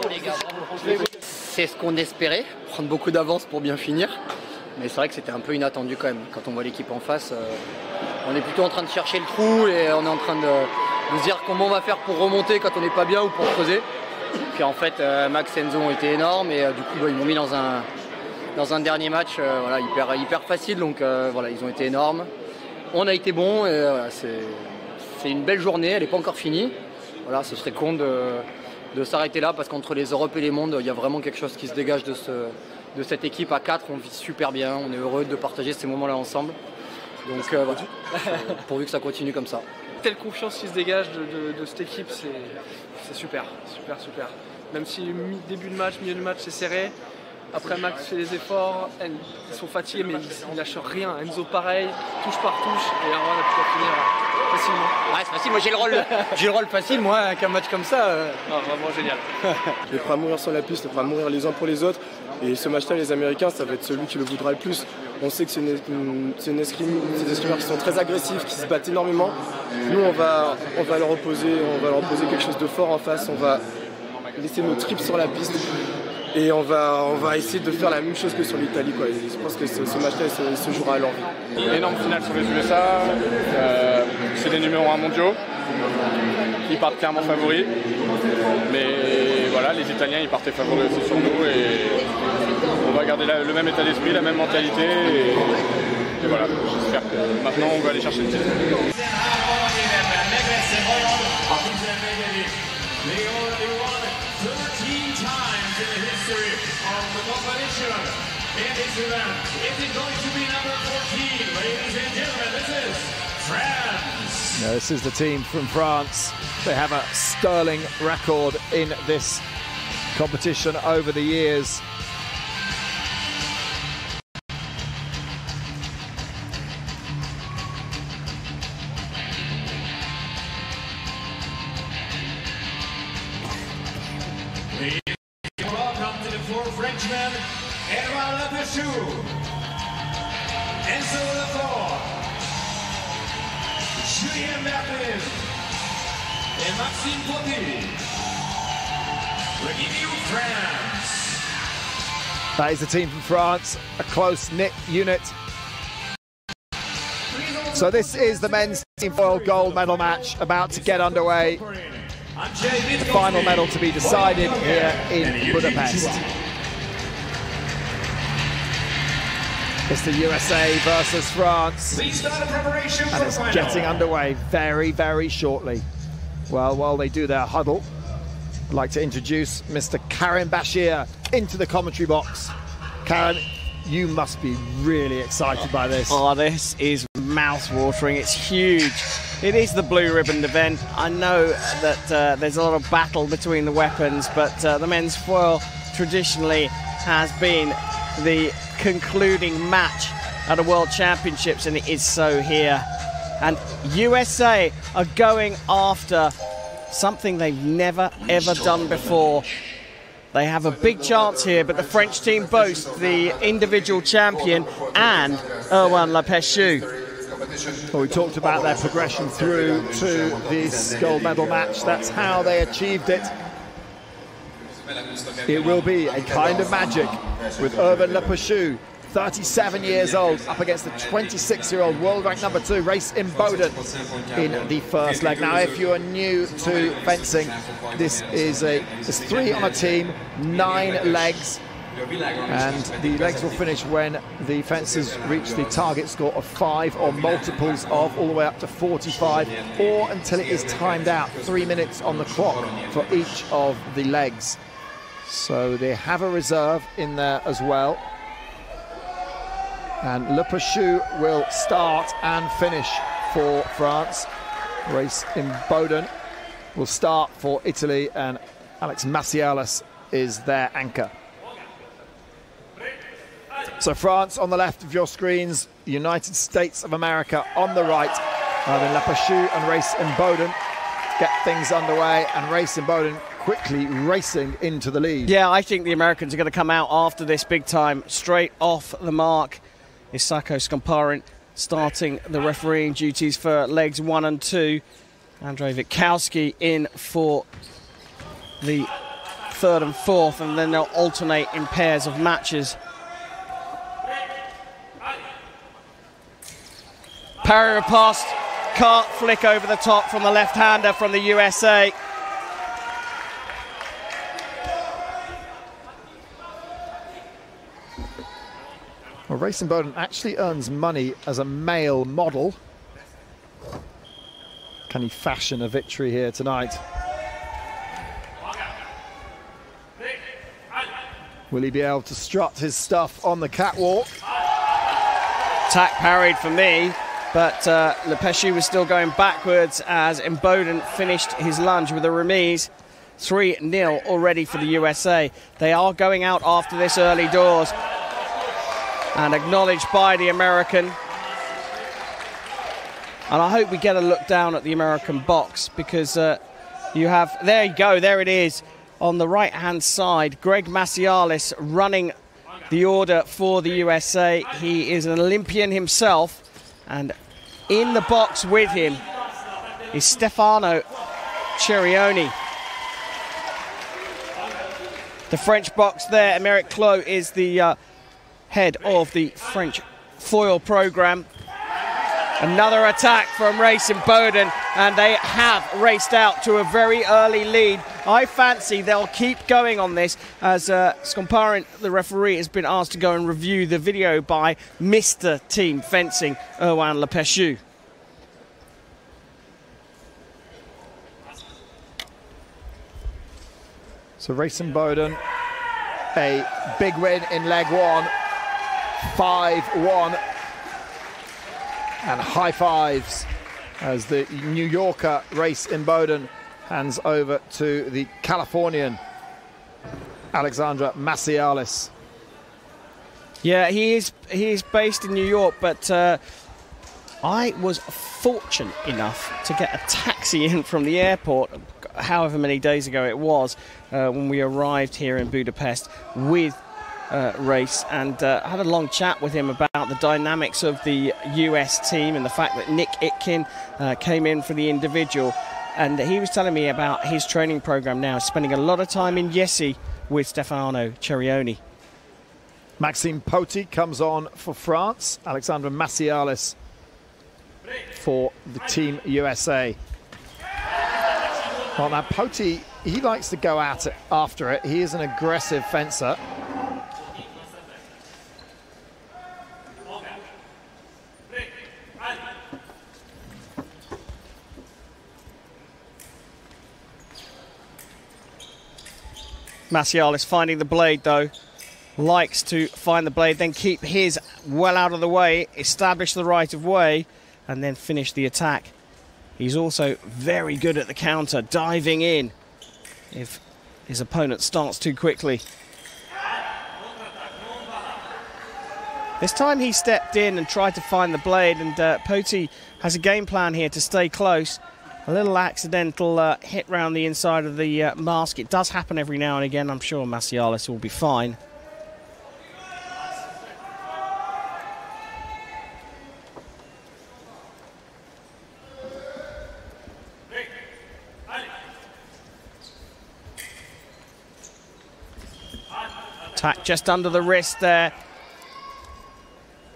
S8: les gars, bravo.
S9: C'est ce qu'on espérait, prendre beaucoup d'avance pour bien finir. Mais c'est vrai que c'était un peu inattendu quand même. Quand on voit l'équipe en face, on est plutôt en train de chercher le trou et on est en train de se dire comment on va faire pour remonter quand on n'est pas bien ou pour creuser. Puis en fait, Max et Enzo ont été énormes et du coup ils m'ont mis dans un dernier match voilà, hyper facile, donc voilà, ils ont été énormes. On a été bons et voilà, c'est une belle journée, elle n'est pas encore finie. Voilà, ce serait con de s'arrêter là parce qu'entre les Europes et les mondes, il y a vraiment quelque chose qui se dégage de cette équipe à 4. On vit super bien, on est heureux de partager ces moments-là ensemble. Donc voilà, pourvu que ça continue comme ça.
S10: Telle confiance qui se dégage de cette équipe, c'est super. Même si début de match, milieu de match c'est serré, après Max fait des efforts, ils sont fatigués mais ils lâchent rien. Enzo pareil, touche par touche et Erwann a pu finir facilement.
S9: Ouais, c'est facile, moi j'ai le rôle facile moi qu'un match comme ça.
S10: Non, vraiment génial.
S11: On est prêt à mourir sur la piste, on est prêt à mourir les uns pour les autres. Et ce match-là, les Américains, ça va être celui qui le voudra le plus. On sait que c'est des escrimeurs qui sont très agressifs, qui se battent énormément. Nous, on va leur opposer quelque chose de fort en face. On va laisser nos tripes sur la piste. Et on va essayer de faire la même chose que sur l'Italie. Je pense que ce match-là se jouera à l'envie.
S12: Énorme finale sur les USA. C'est des numéros 1 mondiaux. Ils partent clairement favoris. Mais voilà, les Italiens ils partaient favoris aussi sur nous. Et on va garder le même état d'esprit, la même mentalité. Et voilà, j'espère que maintenant on va aller chercher le titre.
S3: In this event, is it going to be number 14? Ladies and gentlemen, this is France.
S2: Now, this is the team from France. They have a sterling record in this competition over the years.
S3: Enzo Lefort, Julien Mertine et Maxime Pauty. Revivons, France.
S2: That is the team from France, a close-knit unit. So this is the men's team foil gold medal match about to get underway. The final medal to be decided here in Budapest. It's the USA versus France, and it's getting underway very, very shortly. Well, while they do their huddle, I'd like to introduce Mr. Karim Bashir into the commentary box. Karim, you must be really excited by this.
S4: Oh, this is mouth-watering. It's huge. It is the blue ribbon event. I know that there's a lot of battle between the weapons, but the men's foil traditionally has been the concluding match at the World Championships, and it is so here. And USA are going after something they've never, ever done before. They have a big chance here, but the French team boasts the individual champion and Erwann Le Pechoux.
S2: Well, we talked about their progression through to this gold medal match. That's how they achieved it. It will be a kind of magic with Erwann Le Pechoux, 37 years old, up against the 26-year-old world ranked number 2, Race in Boden, in the first leg. Now, if you are new to fencing, this is there's 3 on a team, 9 legs, and the legs will finish when the fencers reach the target score of 5 or multiples of, all the way up to 45, or until it is timed out. 3 minutes on the clock for each of the legs. So they have a reserve in there as well. And Le Pechoux will start and finish for France. Race in Boden will start for Italy, and Alex Massialis is their anchor. So France on the left of your screens, the United States of America on the right. Then Le Pechoux and Race in Boden get things underway, and Race in Boden quickly racing into the lead.
S4: Yeah, I think the Americans are going to come out after this big time, straight off the mark. Is Sako Skomparent starting the refereeing duties for legs 1 and 2. Andrei Witkowski in for the 3rd and 4th, and then they'll alternate in pairs of matches. Parry riposte, cart flick over the top from the left-hander from the USA.
S2: Well, Race in Boden actually earns money as a male model. Can he fashion a victory here tonight? Will he be able to strut his stuff on the catwalk?
S4: Attack parried for me, but Le Pechoux was still going backwards as Mboden finished his lunge with a remise. 3-0 already for the USA. They are going out after this early doors, and acknowledged by the American. And I hope we get a look down at the American box, because you have, there you go, there it is. On the right-hand side, Greg Massialis running the order for the USA. He is an Olympian himself, and in the box with him is Stefano Cerioni. The French box there, Emeric Clot is the head of the French foil program. Another attack from Race in Boden, and they have raced out to a very early lead. I fancy they'll keep going on this, as Skomparent, the referee, has been asked to go and review the video by Mr. Team Fencing, Erwann Le Pechoux.
S2: So Race in Boden, a big win in leg 1, 5-1, and high fives as the New Yorker Race in Boden hands over to the Californian Alexandra Massialis.
S4: Yeah, he is based in New York, but I was fortunate enough to get a taxi in from the airport, however many days ago it was, when we arrived here in Budapest with Race, and had a long chat with him about about the dynamics of the US team and the fact that Nick Itkin came in for the individual. And he was telling me about his training program now, spending a lot of time in Jesi with Stefano Cerioni.
S2: Maxime Pauty comes on for France. Alexandre Massialis for the Team USA. Well, now Pauty, he likes to go at it after it. He is an aggressive fencer.
S4: Massialis finding the blade though. Likes to find the blade, then keep his well out of the way, establish the right of way, and then finish the attack. He's also very good at the counter, diving in if his opponent starts too quickly. This time he stepped in and tried to find the blade, and Pauty has a game plan here to stay close. A little accidental hit round the inside of the mask. It does happen every now and again. I'm sure Massialis will be fine. Attack just under the wrist there.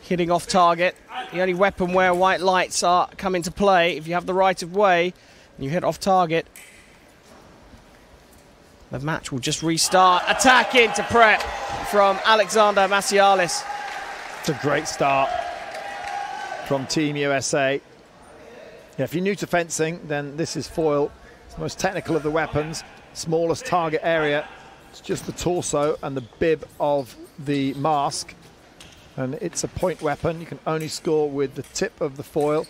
S4: Hitting off target. The only weapon where white lights come into play, if you have the right of way and you hit off target, the match will just restart. Attack into prep from Alexander Massialis.
S2: It's a great start from Team USA. Yeah, if you're new to fencing, then this is foil. It's the most technical of the weapons, smallest target area. It's just the torso and the bib of the mask. And it's a point weapon. You can only score with the tip of the foil.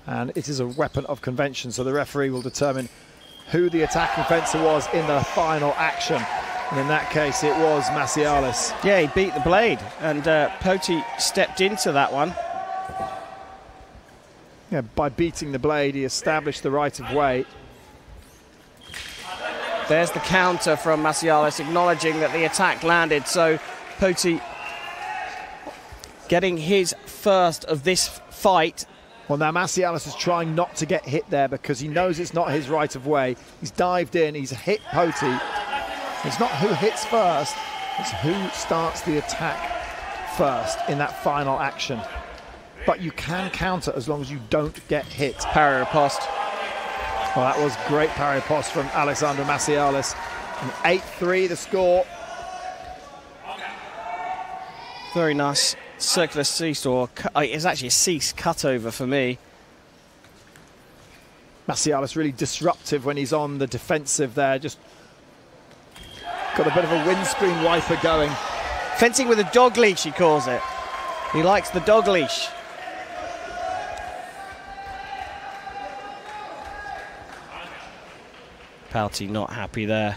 S2: And it is a weapon of convention, so the referee will determine who the attacking fencer was in the final action. And in that case, it was Massialis.
S4: Yeah, he beat the blade, and Pauty stepped into that one.
S2: Yeah, by beating the blade, he established the right of way.
S4: There's the counter from Massialis, acknowledging that the attack landed. So Pauty getting his first of this fight.
S2: Well, now Massialis is trying not to get hit there because he knows it's not his right of way. He's dived in, he's hit Pauty. It's not who hits first, it's who starts the attack first in that final action. But you can counter as long as you don't get hit.
S4: Parry riposte.
S2: Well, that was great parry riposte from Alexander Massialis. 8-3 the score.
S4: Very nice circular seesaw. It's actually a cease cutover for me.
S2: Massialis really disruptive when he's on the defensive there. Just got a bit of a windscreen wiper going.
S4: Fencing with a dog leash, he calls it. He likes the dog leash. Pauty not happy there.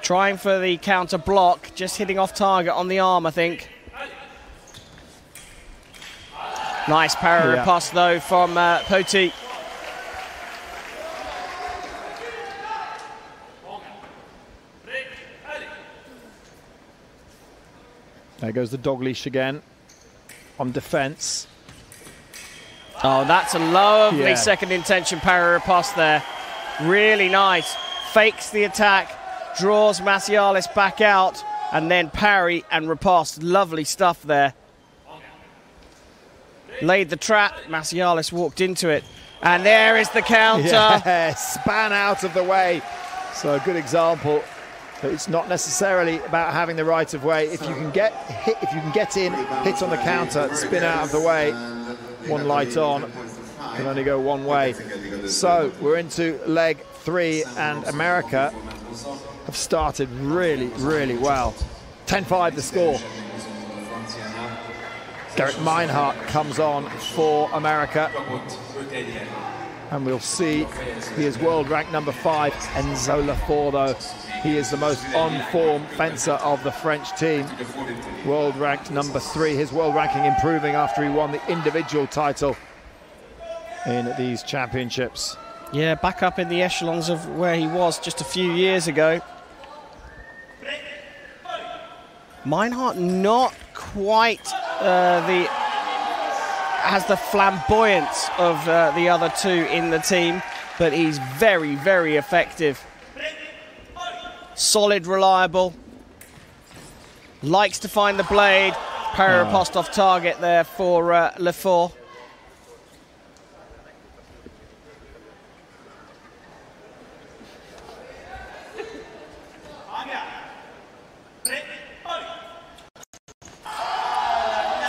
S4: Trying for the counter block, just hitting off target on the arm, I think. Nice parry riposte though from Pauty.
S2: There goes the dog leash again on defense.
S4: Oh, that's a lovely second intention parry riposte there. Really nice. Fakes the attack, draws Massialis back out, and then parry and riposte. Lovely stuff there. Laid the trap, Massialis walked into it, and there is the counter.
S2: Yeah, span out of the way. So a good example that it's not necessarily about having the right of way. If you can get hit, if you can get in, hit on the counter, spin out of the way. One light on, can only go one way. So we're into leg 3, and America have started really, really well. 10-5 the score. Garrett Meinhardt comes on for America. And we'll see, he is world rank number 5. Enzo Lefort, though, he is the most on-form fencer of the French team. World ranked number 3. His world ranking improving after he won the individual title in these championships.
S4: Yeah, back up in the echelons of where he was just a few years ago. Meinhardt not quite has the flamboyance of the other two in the team, but he's very, very effective. Solid, reliable. Likes to find the blade. Parry-riposte off target there for Lefort.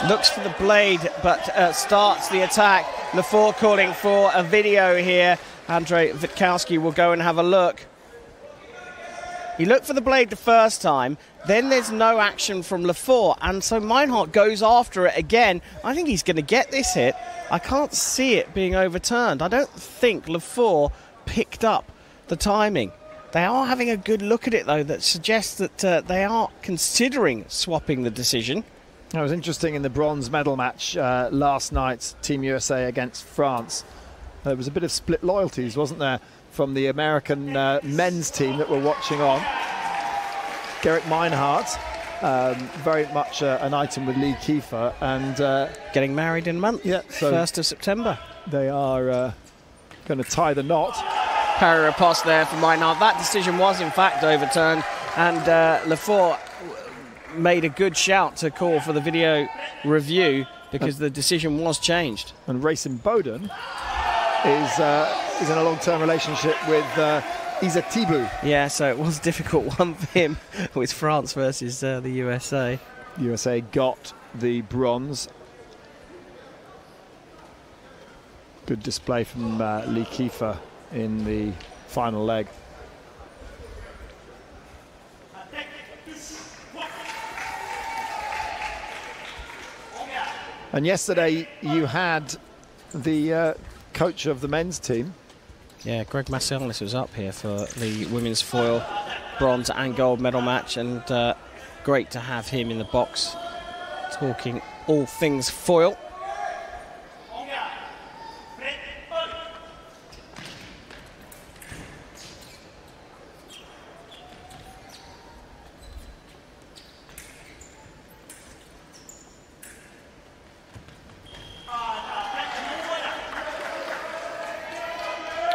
S4: Looks for the blade, but starts the attack. Lefort calling for a video here. Andrzej Witkowski will go and have a look. He looked for the blade the first time, then there's no action from Lefort, and so Meinhardt goes after it again. I think he's going to get this hit. I can't see it being overturned. I don't think Lefort picked up the timing. They are having a good look at it, though, that suggests that they are considering swapping the decision.
S13: It was interesting in the bronze medal match last night, Team USA against France. There was a bit of split loyalties, wasn't there, from the American men's team that were watching on. Gerrit Meinhardt, very much an item with Lee Kiefer, and
S4: getting married in a month.
S13: Yeah, so
S4: 1st of September.
S13: They are going to tie the knot.
S4: Parry-riposte there for Meinhardt. That decision was in fact overturned, and Lefort made a good shout to call for the video review because the decision was changed.
S13: And Racing Bowden is in a long-term relationship with Isa Thibault.
S4: Yeah, so it was a difficult one for him with France versus the USA.
S13: USA got the bronze. Good display from Lee Kiefer in the final leg. And yesterday you had the coach of the men's team.
S4: Yeah, Greg Marcellis was up here for the women's foil bronze and gold medal match, and great to have him in the box talking all things foil.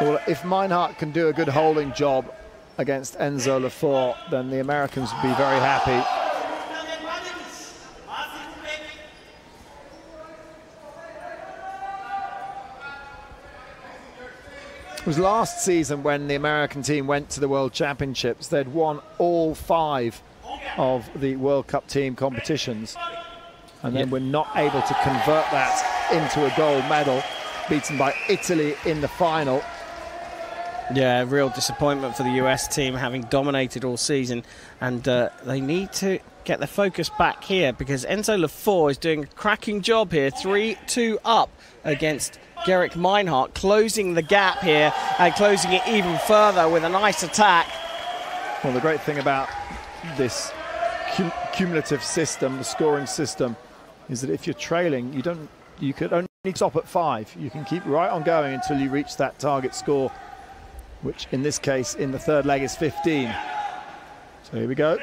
S13: Well, if Meinhardt can do a good holding job against Enzo Lefort, then the Americans would be very happy. It was last season when the American team went to the World Championships. They'd won all 5 of the World Cup team competitions, and then were not able to convert that into a gold medal, beaten by Italy in the final.
S4: Yeah, real disappointment for the US team, having dominated all season, and they need to get their focus back here because Enzo Lefort is doing a cracking job here, 3-2 up against Gerrit Meinhardt, closing the gap here and closing it even further with a nice attack.
S13: Well, the great thing about this cumulative system, the scoring system, is that if you're trailing, you could only stop at 5. You can keep right on going until you reach that target score, which in this case in the third leg is 15. So here we go.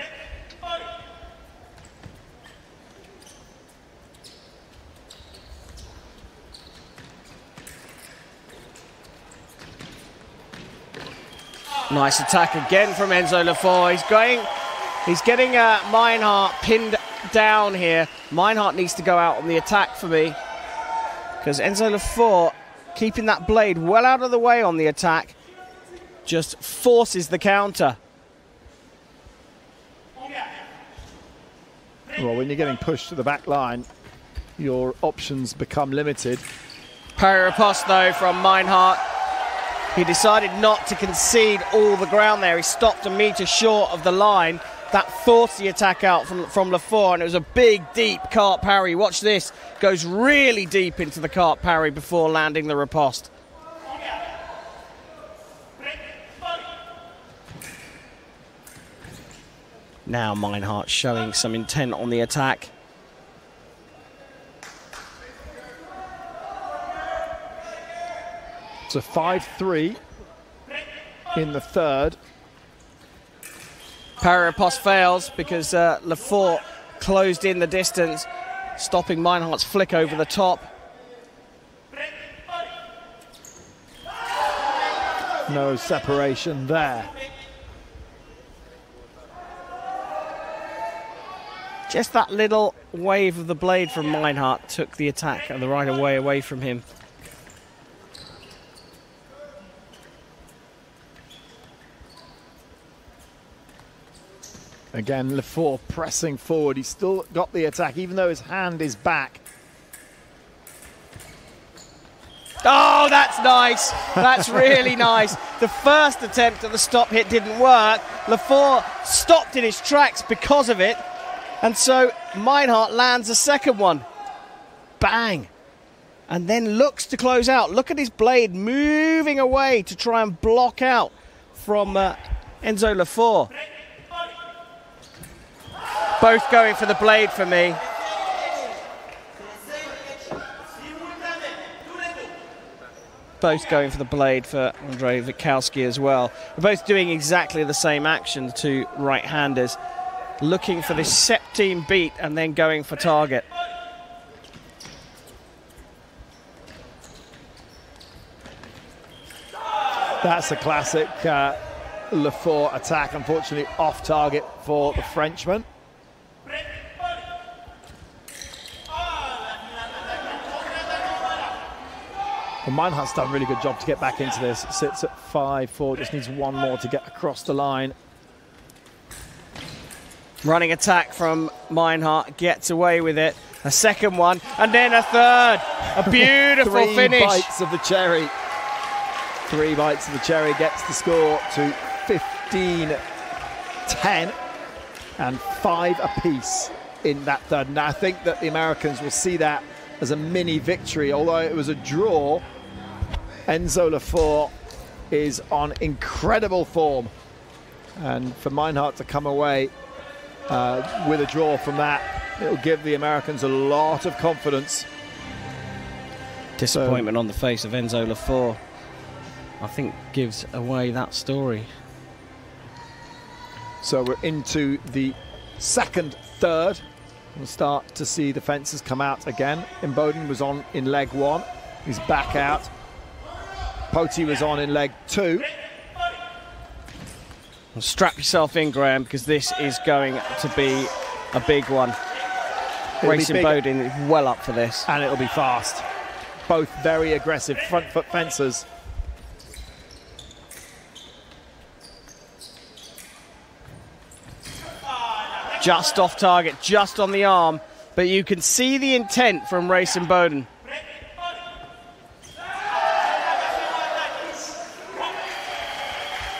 S4: Nice attack again from Enzo Lefort. He's getting Meinhardt pinned down here. Meinhardt needs to go out on the attack for me, because Enzo Lefort, keeping that blade well out of the way on the attack, just forces the counter.
S13: Well, when you're getting pushed to the back line, your options become limited.
S4: Parry-riposte though from Meinhardt. He decided not to concede all the ground there. He stopped a metre short of the line. That forced the attack out from Lefort, and it was a big, deep cart parry. Watch this. Goes really deep into the cart parry before landing the riposte. Now Meinhardt showing some intent on the attack.
S13: It's a 5-3 in the third.
S4: Parry-riposte fails because Lefort closed in the distance, stopping Meinhardt's flick over the top.
S13: No separation there.
S4: Just that little wave of the blade from Meinhardt took the attack and the right away from him.
S13: Again, Lefort pressing forward. He's still got the attack, even though his hand is back.
S4: Oh, that's nice. That's really nice. The first attempt at the stop hit didn't work. Lefort stopped in his tracks because of it. And so Meinhardt lands a second one. Bang. And then looks to close out. Look at his blade moving away to try and block out from Enzo Lefort. Both going for the blade for me. Both going for the blade for Andrei Wikowski as well. They're both doing exactly the same action, the two right-handers. Looking for this set-team beat and then going for target.
S13: That's a classic Lefort attack, unfortunately off target for the Frenchman. Well, Meinhardt's done a really good job to get back into this. Sits at 5-4, just needs one more to get across the line.
S4: Running attack from Meinhardt, gets away with it. A second one, and then a third. A beautiful finish.
S13: 3 bites of the cherry. 3 bites of the cherry gets the score to 15-10 and 5 apiece in that third. And I think that the Americans will see that as a mini victory. Although it was a draw, Enzo Lefort is on incredible form. And for Meinhardt to come away with a draw from that, it'll give the Americans a lot of confidence.
S4: Disappointment on the face of Enzo Lefort, I think, gives away that story.
S13: So we're into the second third. We'll start to see the fences come out again. Imboden was on in leg 1. He's back out. Pauty was on in leg 2.
S4: Well, strap yourself in, Graham, because this is going to be a big one. Racing Bowden is well up for this.
S13: And it'll be fast. Both very aggressive front foot fencers.
S4: Just off target, just on the arm, but you can see the intent from Racing Bowden.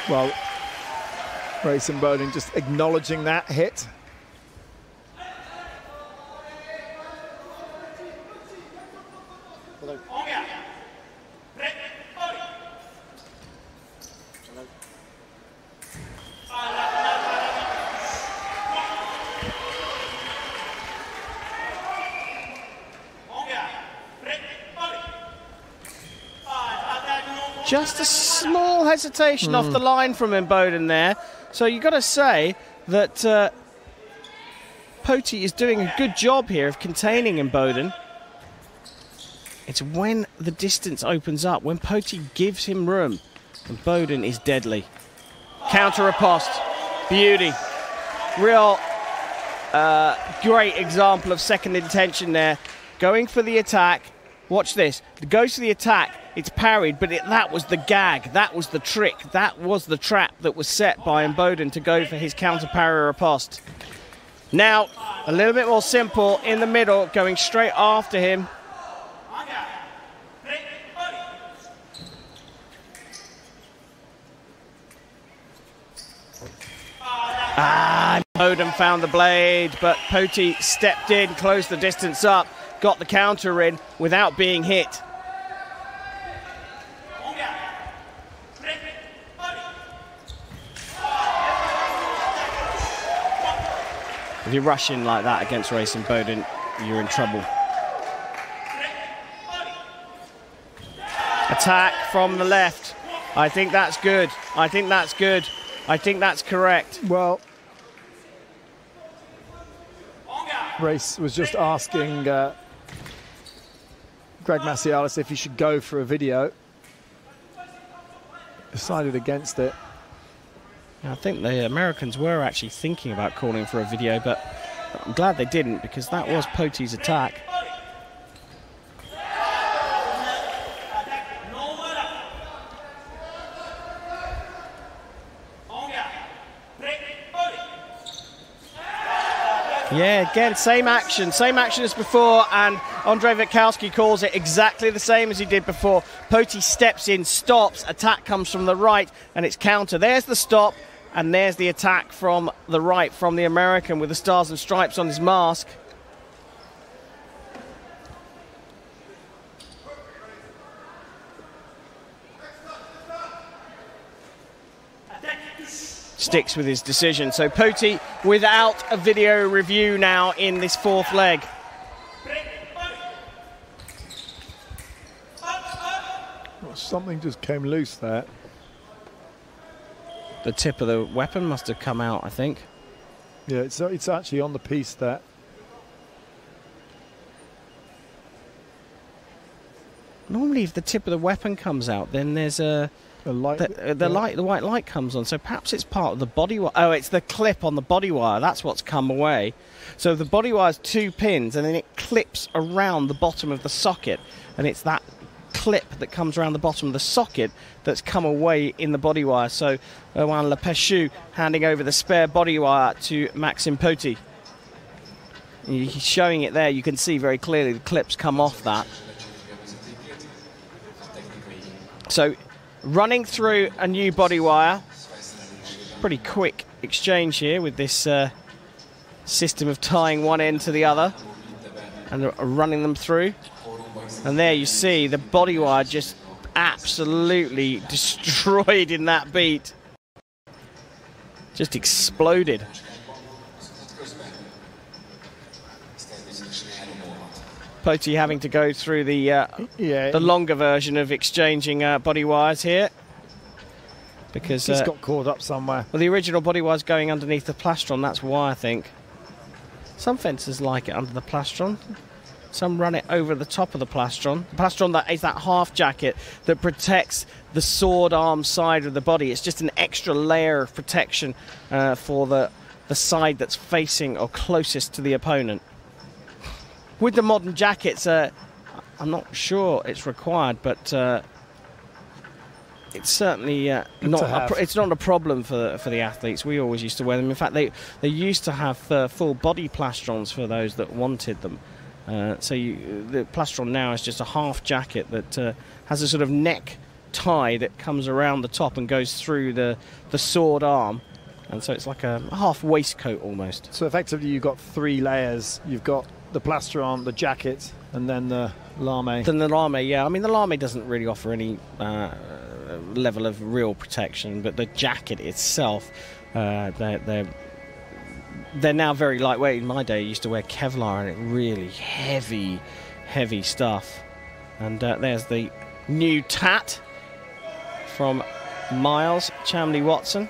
S13: Well, Racing Bowden just acknowledging that hit.
S4: Just a small hesitation off the line from Imboden there. So you've got to say that Pauty is doing a good job here of containing Imboden. It's when the distance opens up, when Pauty gives him room, Imboden is deadly. Counter riposte, beauty. Real great example of second intention there. Going for the attack. Watch this. It goes to the attack. It's parried, but that was the gag. That was the trick. That was the trap that was set by Imboden to go for his counter parry riposte. Now, a little bit more simple in the middle, going straight after him. Imboden found the blade, but Pauty stepped in, closed the distance up, got the counter in without being hit. If you rush in like that against Racing Bowden, you're in trouble. Attack from the left. I think that's good. I think that's good. I think that's correct.
S13: Well, Race was just asking Greg Macialis if he should go for a video. Decided against it.
S4: I think the Americans were actually thinking about calling for a video, but I'm glad they didn't, because that was Pauty's attack. Yeah, again, same action as before, and Andrei Witkowski calls it exactly the same as he did before. Pauty steps in, stops, attack comes from the right, and it's counter. There's the stop, and there's the attack from the right, from the American, with the stars and stripes on his mask. Sticks with his decision. So Pauty without a video review now in this fourth leg.
S13: Well, something just came loose there.
S4: The tip of the weapon must have come out, I think.
S13: Yeah, it's actually on the piece there.
S4: Normally if the tip of the weapon comes out, then there's a light, the white light comes on, so perhaps it's part of the body wire. Oh, it's the clip on the body wire, that's what's come away. So the body wire's 2 pins, and then it clips around the bottom of the socket, and it's that clip that comes around the bottom of the socket that's come away in the body wire. So Erwann Le Pechoux handing over the spare body wire to Maxime Pauty. He's showing it there, you can see very clearly the clips come off that. So running through a new body wire. Pretty quick exchange here with this system of tying one end to the other and running them through. And there you see the body wire just absolutely destroyed in that beat. Just exploded. Pauty having to go through the longer version of exchanging body wires here, because
S13: he's got caught up somewhere.
S4: Well, the original body wire's going underneath the plastron. That's why I think some fencers like it under the plastron. Some run it over the top of the plastron. The plastron that is that half jacket that protects the sword arm side of the body. It's just an extra layer of protection for the side that's facing or closest to the opponent. With the modern jackets, I'm not sure it's required, but it's certainly it's not a problem for the athletes. We always used to wear them. In fact, they used to have full body plastrons for those that wanted them. So the plastron now is just a half jacket that has a sort of neck tie that comes around the top and goes through the sword arm. And so it's like a half waistcoat almost.
S13: So effectively you've got 3 layers. You've got the plastron, the jacket, and then the lame.
S4: Then the lame, yeah. I mean, the lame doesn't really offer any level of real protection, but the jacket itself, they're now very lightweight. In my day, I used to wear Kevlar, and it really heavy stuff. And there's the new tat from Miles Chamley-Watson.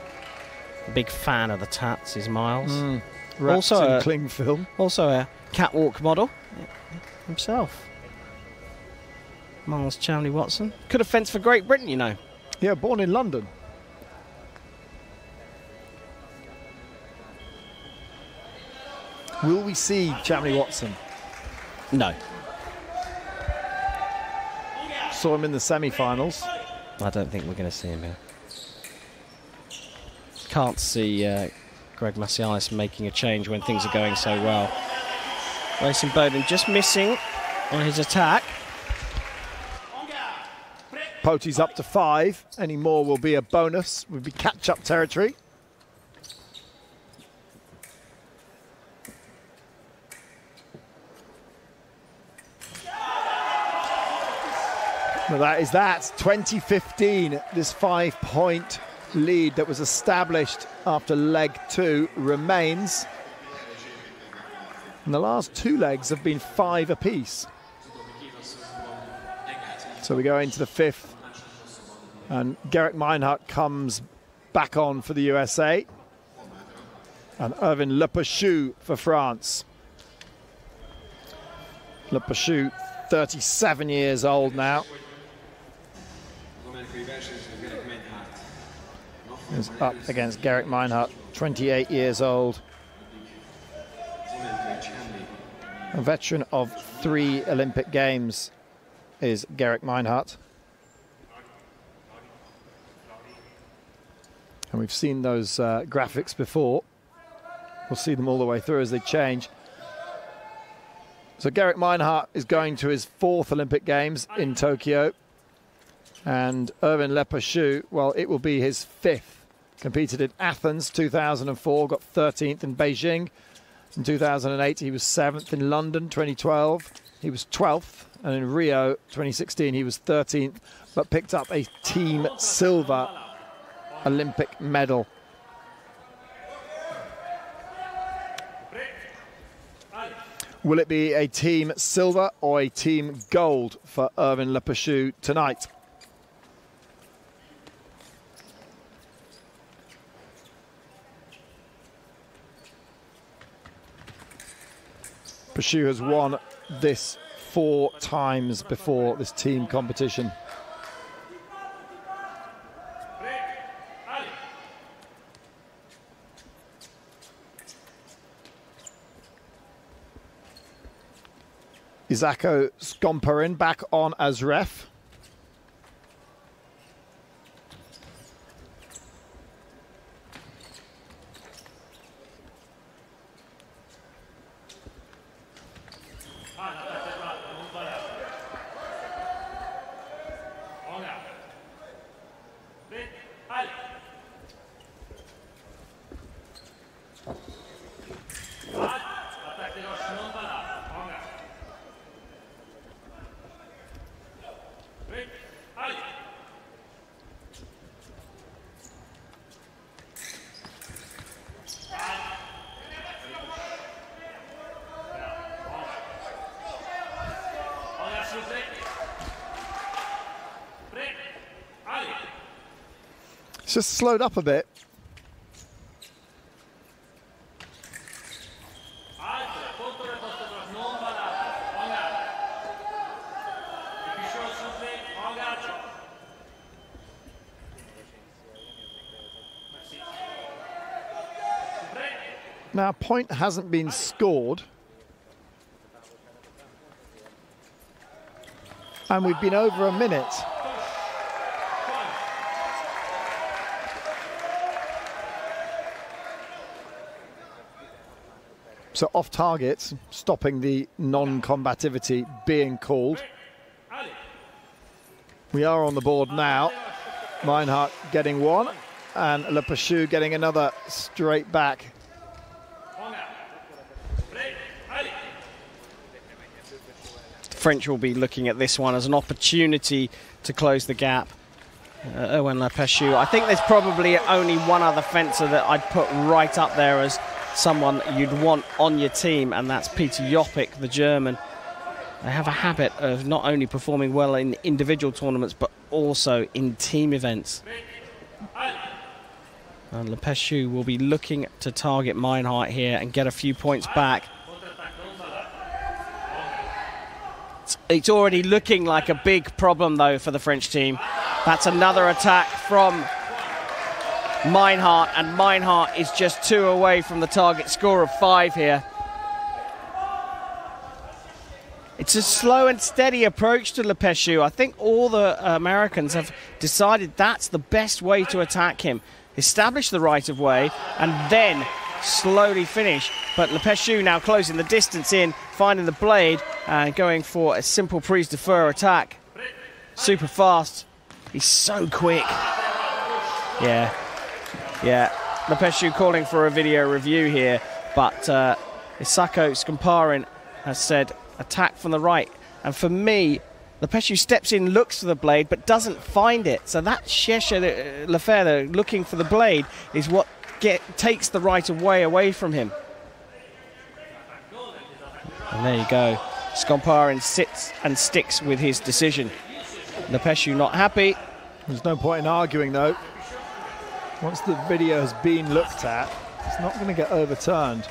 S4: A big fan of the tats is Miles.
S13: Also in cling film.
S4: Also a catwalk model himself. Miles Chamley-Watson. Could have fenced for Great Britain, you know.
S13: Yeah, born in London. Will we see Chamley-Watson?
S4: No.
S13: Saw him in the semi-finals.
S4: I don't think we're going to see him here. Can't see Greg Macialis making a change when things are going so well. Racing Bowden just missing on his attack.
S13: Pauty's up to 5. Any more will be a bonus. Will be catch-up territory. Well, that is that. 2015, this 5-point lead that was established after leg 2 remains. And the last 2 legs have been 5 apiece. So we go into the 5th. And Gerrit Meinhardt comes back on for the USA. And Erwann Le Pechoux for France. Le Pechoux, 37 years old now. Is up against Gerrit Meinhardt, 28 years old. A veteran of 3 Olympic Games is Gerrit Meinhardt. And we've seen those graphics before. We'll see them all the way through as they change. So Gerrit Meinhardt is going to his 4th Olympic Games in Tokyo. And Erwann Le Pechoux, well, it will be his 5th. Competed in Athens 2004, got 13th in Beijing. In 2008, he was 7th in London. 2012, he was 12th. And in Rio 2016, he was 13th, but picked up a team silver Olympic medal. Will it be a team silver or a team gold for Erwann Le Pechoux tonight? Pechoux has won this 4 times before this team competition. Isako Skomperin back on as ref. It's just slowed up a bit. Now, a point hasn't been scored. And we've been over a minute. So off target, stopping the non-combativity being called. We are on the board now. Meinhardt getting one and Le Pechoux getting another straight back.
S4: French will be looking at this one as an opportunity to close the gap. Erwann Le Pechoux. I think there's probably only one other fencer that I'd put right up there as someone you'd want on your team, and that's Peter Jopik, the German. They have a habit of not only performing well in individual tournaments, but also in team events. And Le Pechoux will be looking to target Meinhardt here and get a few points back. It's already looking like a big problem, though, for the French team. That's another attack from Meinhardt, and Meinhardt is just 2 away from the target score of 5 here. It's a slow and steady approach to Le Pechoux. I think all the Americans have decided that's the best way to attack him. Establish the right of way and then slowly finish. But Le Pechoux now closing the distance in, finding the blade and going for a simple prise de feu attack. Super fast. He's so quick. Yeah. Le Pechoux calling for a video review here, but Isako Skomperin has said attack from the right. And for me, Le Pechoux steps in, looks for the blade, but doesn't find it. So that cherche l'affaire, looking for the blade, is what takes the right of way away from him. And there you go. Skomperin sits and sticks with his decision. Le Pechoux not happy.
S13: There's no point in arguing, though. Once the video has been looked at, it's not going to get overturned.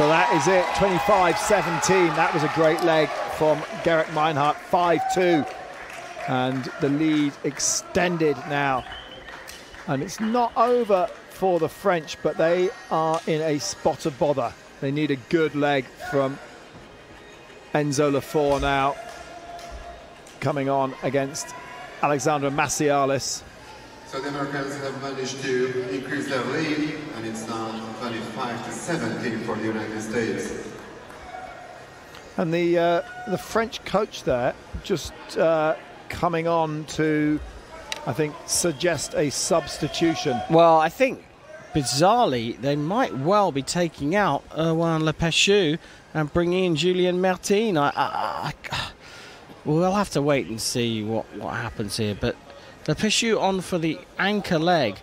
S13: So that is it, 25-17. That was a great leg from Gerrit Meinhardt, 5-2. And the lead extended now. And it's not over for the French, but they are in a spot of bother. They need a good leg from Enzo Lefort now, coming on against Alexandre Macialis.
S5: So the Americans have managed to increase their lead, and it's now 25-17 for the United States.
S13: And the French coach there just coming on to, I think, suggest a substitution.
S4: Well, I think, bizarrely, they might well be taking out Erwann Le Pechoux and bringing in Julien Mertine. We'll have to wait and see what happens here. But Le Pechoux on for the anchor leg.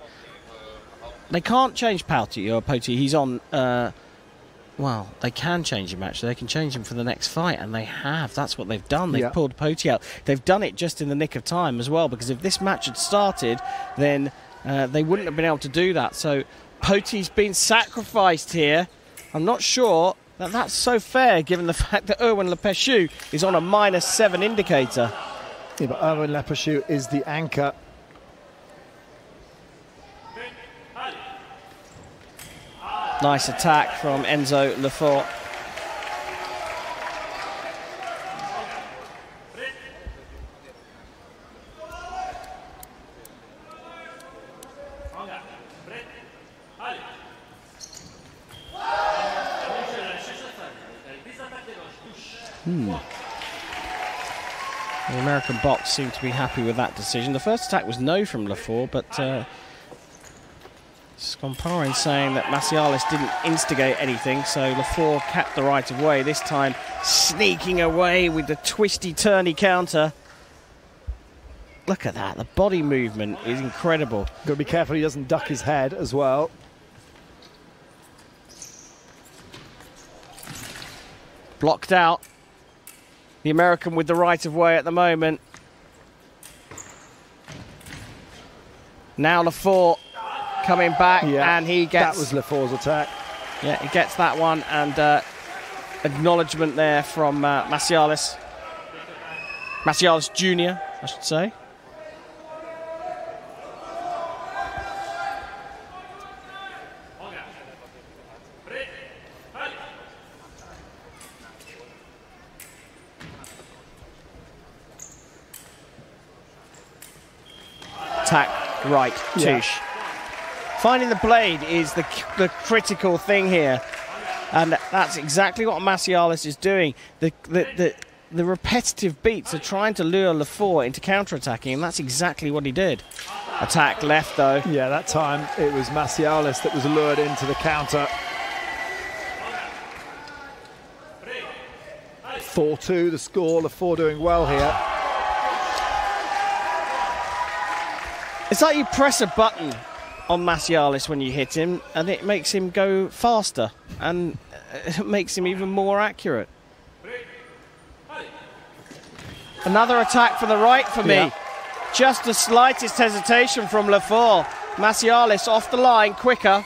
S4: They can't change Pauty. He's on... well, they can change him, actually. They can change him for the next fight, and they have. That's what they've done. They've pulled Pauty out. They've done it just in the nick of time as well, because if this match had started, then they wouldn't have been able to do that. So Pauty's been sacrificed here. I'm not sure that that's so fair, given the fact that Erwann Le Pechoux is on a -7 indicator.
S13: Yeah, but Erwann Le Pechoux is the anchor.
S4: Nice attack from Enzo Lefort. The American box seemed to be happy with that decision. The first attack was no from Lefort, but Scomparin saying that Macialis didn't instigate anything, so Lefort kept the right of way, this time sneaking away with the twisty-turny counter. Look at that, the body movement is incredible.
S13: Got to be careful he doesn't duck his head as well.
S4: Blocked out. The American with the right of way at the moment. Now Lefort coming back, and he gets...
S13: That was Lefort's attack.
S4: Yeah, he gets that one, and acknowledgement there from Macialis. Macialis Jr., I should say. Attack right, touche. Finding the blade is the critical thing here, and that's exactly what Macialis is doing. The repetitive beats are trying to lure Lefort into counter-attacking, and that's exactly what he did. Attack left, though.
S13: Yeah, that time it was Macialis that was lured into the counter. 4-2 the score, Lefort doing well here.
S4: It's like you press a button on Macialis when you hit him, and it makes him go faster, and it makes him even more accurate. Another attack from the right for me. Just the slightest hesitation from Lefort. Macialis off the line quicker.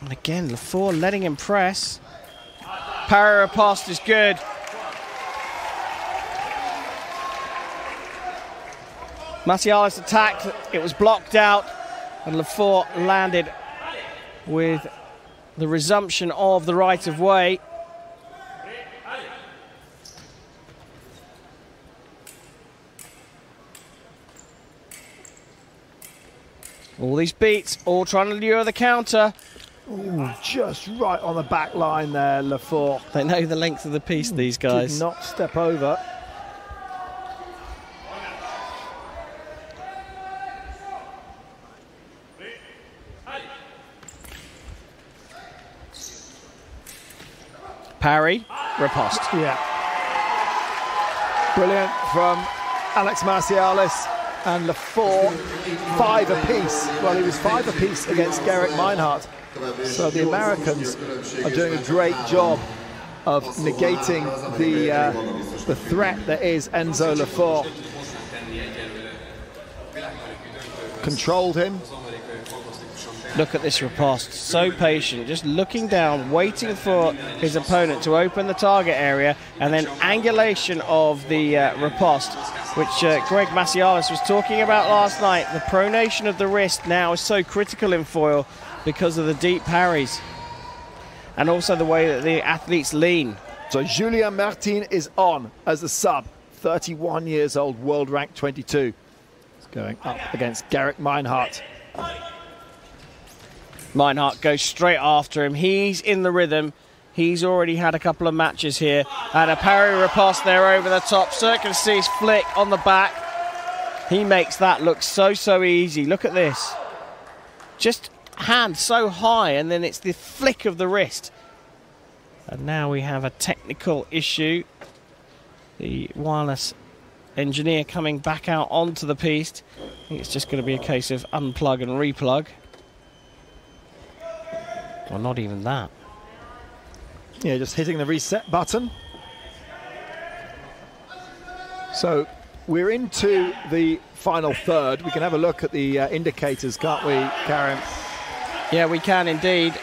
S4: And again, Lefort letting him press. Parry riposte is good. Macialis attacked, it was blocked out, and Lefort landed with the resumption of the right of way. All these beats, all trying to lure the counter.
S13: Ooh, just right on the back line there, Lefort.
S4: They know the length of the piece, these guys.
S13: Did not step over.
S4: Parry, riposte.
S13: Yeah. Brilliant from Alex Macialis. And Lefort, 5 apiece. Well, he was 5 apiece against Gerrit Meinhardt. So the Americans are doing a great job of negating the threat that is Enzo Lefort. controlled him.
S4: Look at this riposte, so patient, just looking down, waiting for his opponent to open the target area, and then angulation of the riposte, which Greg Macialis was talking about last night. The pronation of the wrist now is so critical in foil because of the deep parries, and also the way that the athletes lean.
S13: So Julien Mertine is on as a sub, 31 years old, world rank 22. He's going up against Gerrit Meinhardt.
S4: Meinhardt goes straight after him. He's in the rhythm. He's already had a couple of matches here. And a parry riposte there over the top. Circle C's flick on the back. He makes that look so, so easy. Look at this. Just hand so high, and then it's the flick of the wrist. And now we have a technical issue. The wireless engineer coming back out onto the piste. I think it's just going to be a case of unplug and replug. Well, not even that.
S13: Yeah, just hitting the reset button. So we're into the final third. We can have a look at the indicators, can't we, Karen?
S4: Yeah, we can indeed.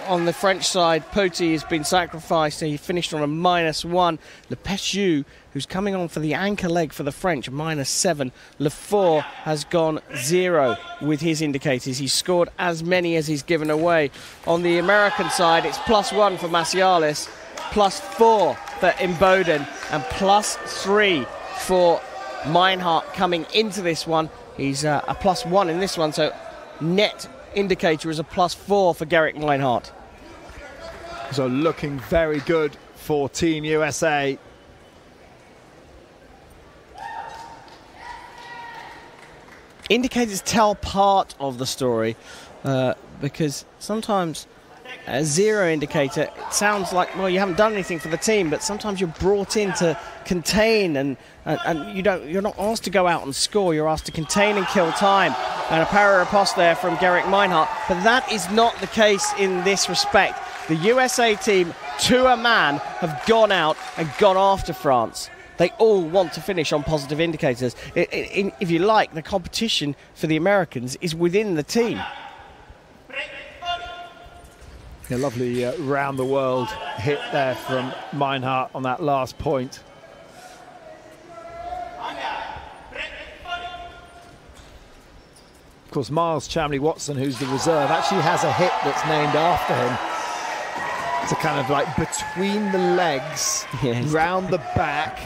S4: On the French side, Pauty has been sacrificed. He finished on a -1. Le Pechoux, who's coming on for the anchor leg for the French, -7. Lefort has gone 0 with his indicators. He's scored as many as he's given away. On the American side, it's +1 for Macialis, +4 for Imboden, and +3 for Meinhardt coming into this one. He's a +1 in this one, so net indicator is a +4 for Gerrit Meinhardt.
S13: So looking very good for Team USA.
S4: Indicators tell part of the story because sometimes a 0 indicator, it sounds like, well, you haven't done anything for the team, but sometimes you're brought in to contain and you're not asked to go out and score, you're asked to contain and kill time. And a parry riposte there from Gerrit Meinhardt, but that is not the case in this respect. The USA team, to a man, have gone out and gone after France. They all want to finish on positive indicators. If you like, the competition for the Americans is within the team.
S13: A lovely round the world hit there from Meinhardt on that last point. Of course, Miles Chamley-Watson, who's the reserve, actually has a hit that's named after him. It's a kind of like between the legs, round the back.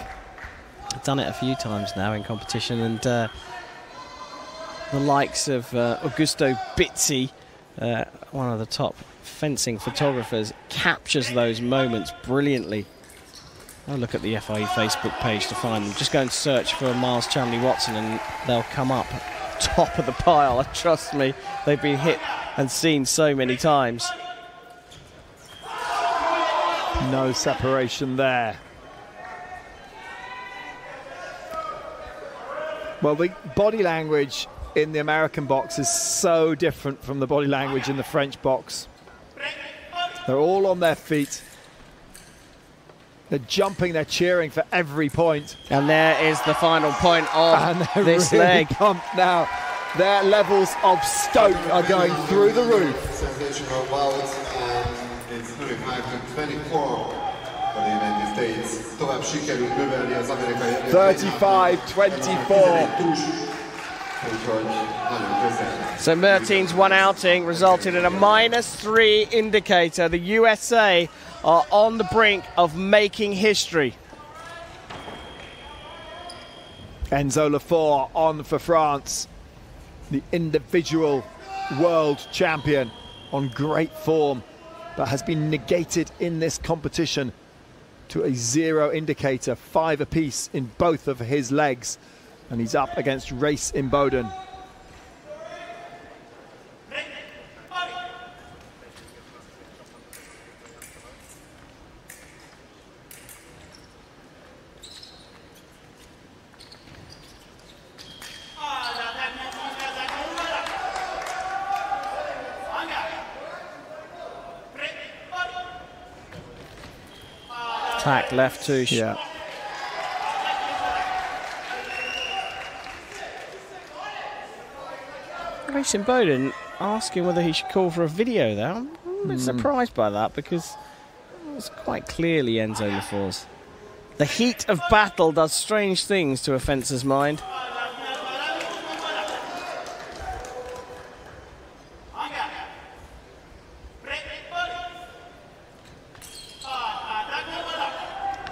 S4: I've done it a few times now in competition, and the likes of Augusto Bizzi, one of the top fencing photographers, captures those moments brilliantly. I'll look at the FIE Facebook page to find them. Just go and search for Miles Chamley-Watson and they'll come up top of the pile. Trust me, they've been hit and seen so many times.
S13: No separation there. Well, the body language in the American box is so different from the body language in the French box. They're all on their feet. They're jumping, they're cheering for every point.
S4: And there is the final point of this
S13: really
S4: leg.
S13: Pumped now. Their levels of stoke are going through the roof.
S5: Sensational bout, and it's 35-24 for the United States.
S13: 35-24.
S4: So Mertine's one outing resulted in a -3 indicator. The USA are on the brink of making history.
S13: Enzo Lefort on for France, the individual world champion, on great form, but has been negated in this competition to a 0 indicator, 5 apiece in both of his legs. And he's up against Race Imboden.
S4: Attack left touche.
S13: Yeah.
S4: Racing Bowden asking whether he should call for a video there. I'm a bit surprised by that because it was quite clearly Enzo Lefort's. The heat of battle does strange things to a fencer's mind.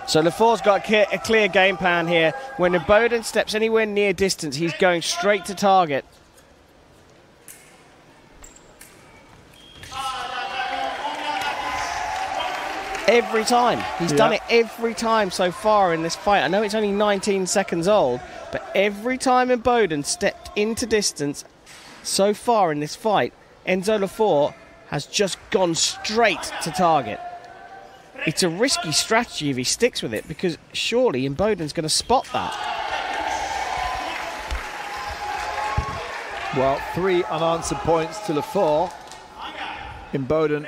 S4: So Lefort's got a clear game plan here. When Bowden steps anywhere near distance, he's going straight to target. Every time. He's done it every time so far in this fight. I know it's only 19 seconds old, but every time Bowden stepped into distance so far in this fight, Enzo Lefort has just gone straight to target. It's a risky strategy if he sticks with it, because surely Bowden's going to spot that.
S13: Well, 3 unanswered points to Lefort. Bowden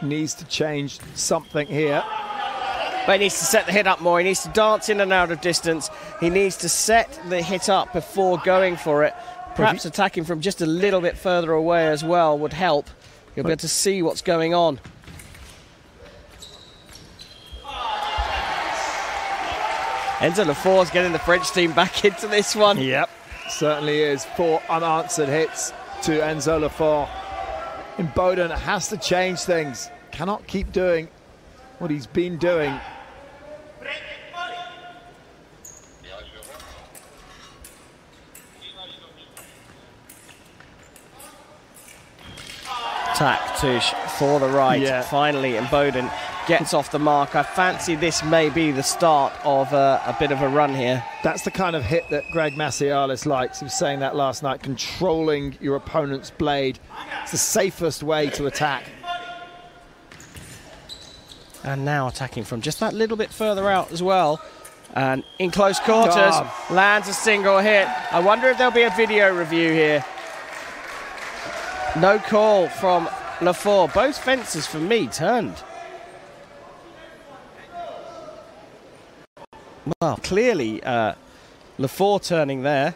S13: needs to change something here.
S4: But he needs to set the hit up more. He needs to dance in and out of distance. He needs to set the hit up before going for it. Perhaps attacking from just a little bit further away as well would help. You'll be able to see what's going on. Enzo Lefort's getting the French team back into this one.
S13: Yep, certainly is. 4 unanswered hits to Enzo Lefort. Bowden has to change things. Cannot keep doing what he's been doing.
S4: Attack Tush for the right. Finally, Bowden gets off the mark. I fancy this may be the start of a bit of a run here.
S13: That's the kind of hit that Greg Macialis likes. He was saying that last night, controlling your opponent's blade. It's the safest way to attack.
S4: And now attacking from just that little bit further out as well. And in close quarters, lands a single hit. I wonder if there'll be a video review here. No call from Lefort. Both fences, for me, turned. Well, clearly Lefort turning there.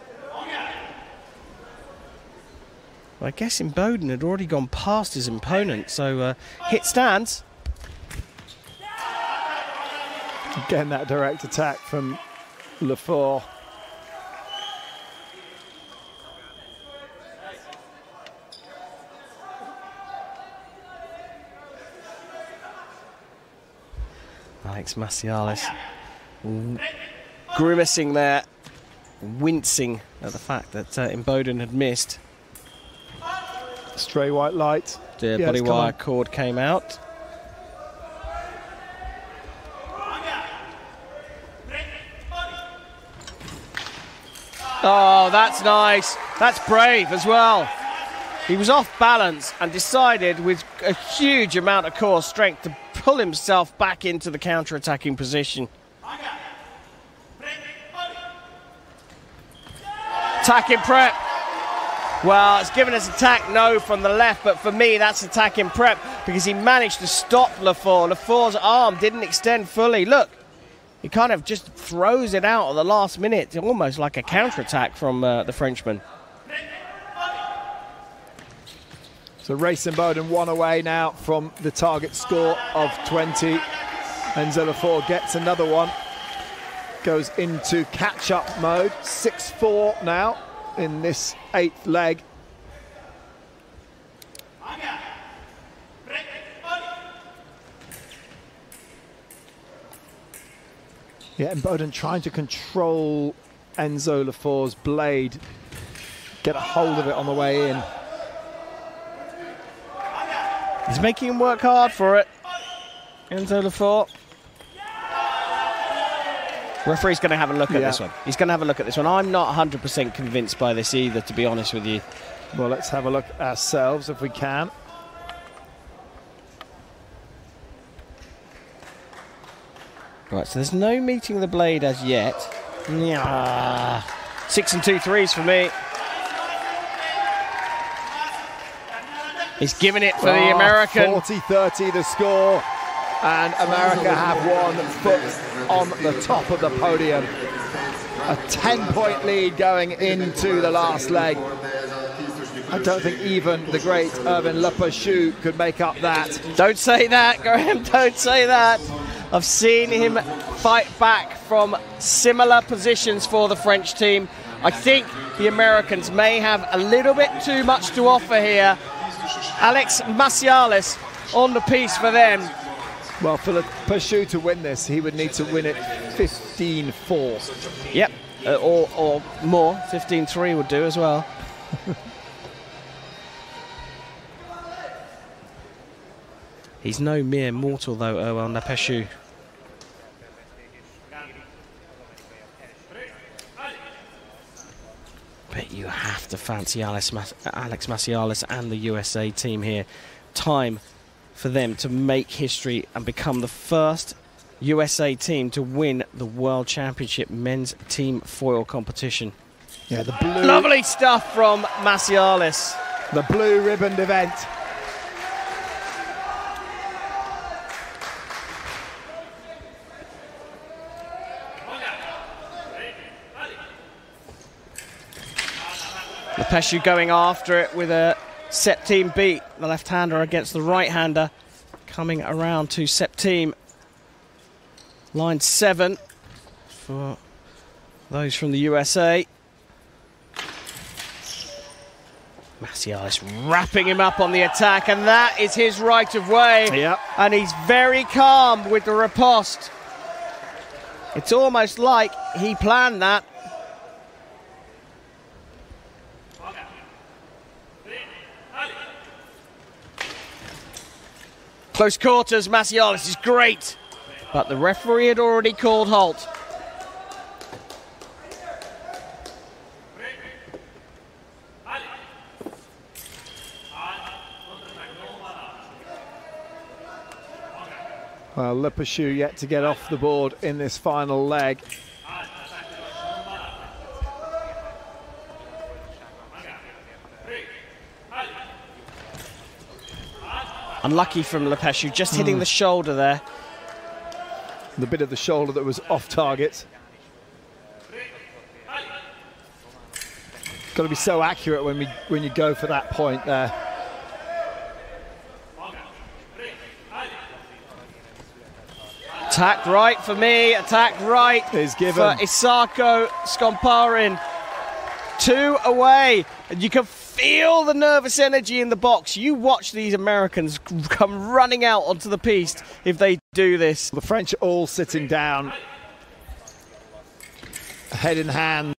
S4: Well, I guess Bowden had already gone past his opponent, so hit stands.
S13: Again, that direct attack from Lefort.
S4: Alex Macialis grimacing there, wincing at the fact that Bowden had missed.
S13: Stray white light.
S4: The body wire cord came out. Oh, that's nice. That's brave as well. He was off balance and decided with a huge amount of core strength to pull himself back into the counter-attacking position. Attacking prep. Well, it's given us attack no from the left, but for me that's attacking prep because he managed to stop Lefort. Lefort's arm didn't extend fully. Look, he kind of just throws it out at the last minute, almost like a counter-attack from the Frenchman.
S13: So Racing Bowden 1 away now from the target score of 20. Enzo Lefort gets another one. Goes into catch-up mode. 6-4 now in this 8th leg. Yeah, and Bowden trying to control Enzo Lefort's blade. Get a hold of it on the way in.
S4: He's making him work hard for it. Enzo Lefort. Referee's going to have a look at this one. He's going to have a look at this one. I'm not 100% convinced by this either, to be honest with you.
S13: Well, let's have a look ourselves if we can.
S4: Right, so there's no meeting of the blade as yet. 6 and 2 threes for me. He's giving it for the American.
S13: 40-30 the score. And America have 1 foot on the top of the podium. A 10-point lead going into the last leg. I don't think even the great Erwann Le Pechoux could make up that.
S4: Don't say that, Graham, don't say that. I've seen him fight back from similar positions for the French team. I think the Americans may have a little bit too much to offer here. Alex Macialis on the piece for them.
S13: Well, for Le Pechoux to win this, he would need to win it 15-4.
S4: Yep, or more. 15-3 would do as well. He's no mere mortal, though, Erwann Le Pechoux. But you have to fancy Alex Macialis and the USA team here. Time for them to make history and become the first USA team to win the World Championship men's team foil competition.
S13: Yeah, the blue.
S4: Lovely stuff from Macialis.
S13: The blue ribboned event.
S4: Le Pechoux going after it with a Septime beat. The left-hander against the right-hander. Coming around to Septime. Line 7 for those from the USA. Macialis wrapping him up on the attack, and that is his right of way.
S13: Yep.
S4: And he's very calm with the riposte. It's almost like he planned that. Close quarters, Macialis is great, but the referee had already called halt.
S13: Well, Le Pechoux yet to get off the board in this final leg.
S4: Unlucky from Le Pechoux, just hitting the shoulder there.
S13: The bit of the shoulder that was off target. Got to be so accurate when you go for that point there.
S4: Attack right for me, attack right
S13: is given
S4: for Isako Skomparin. 2 away, and you can feel the nervous energy in the box. You watch these Americans come running out onto the piste if they do this.
S13: The French are all sitting down, head in hands.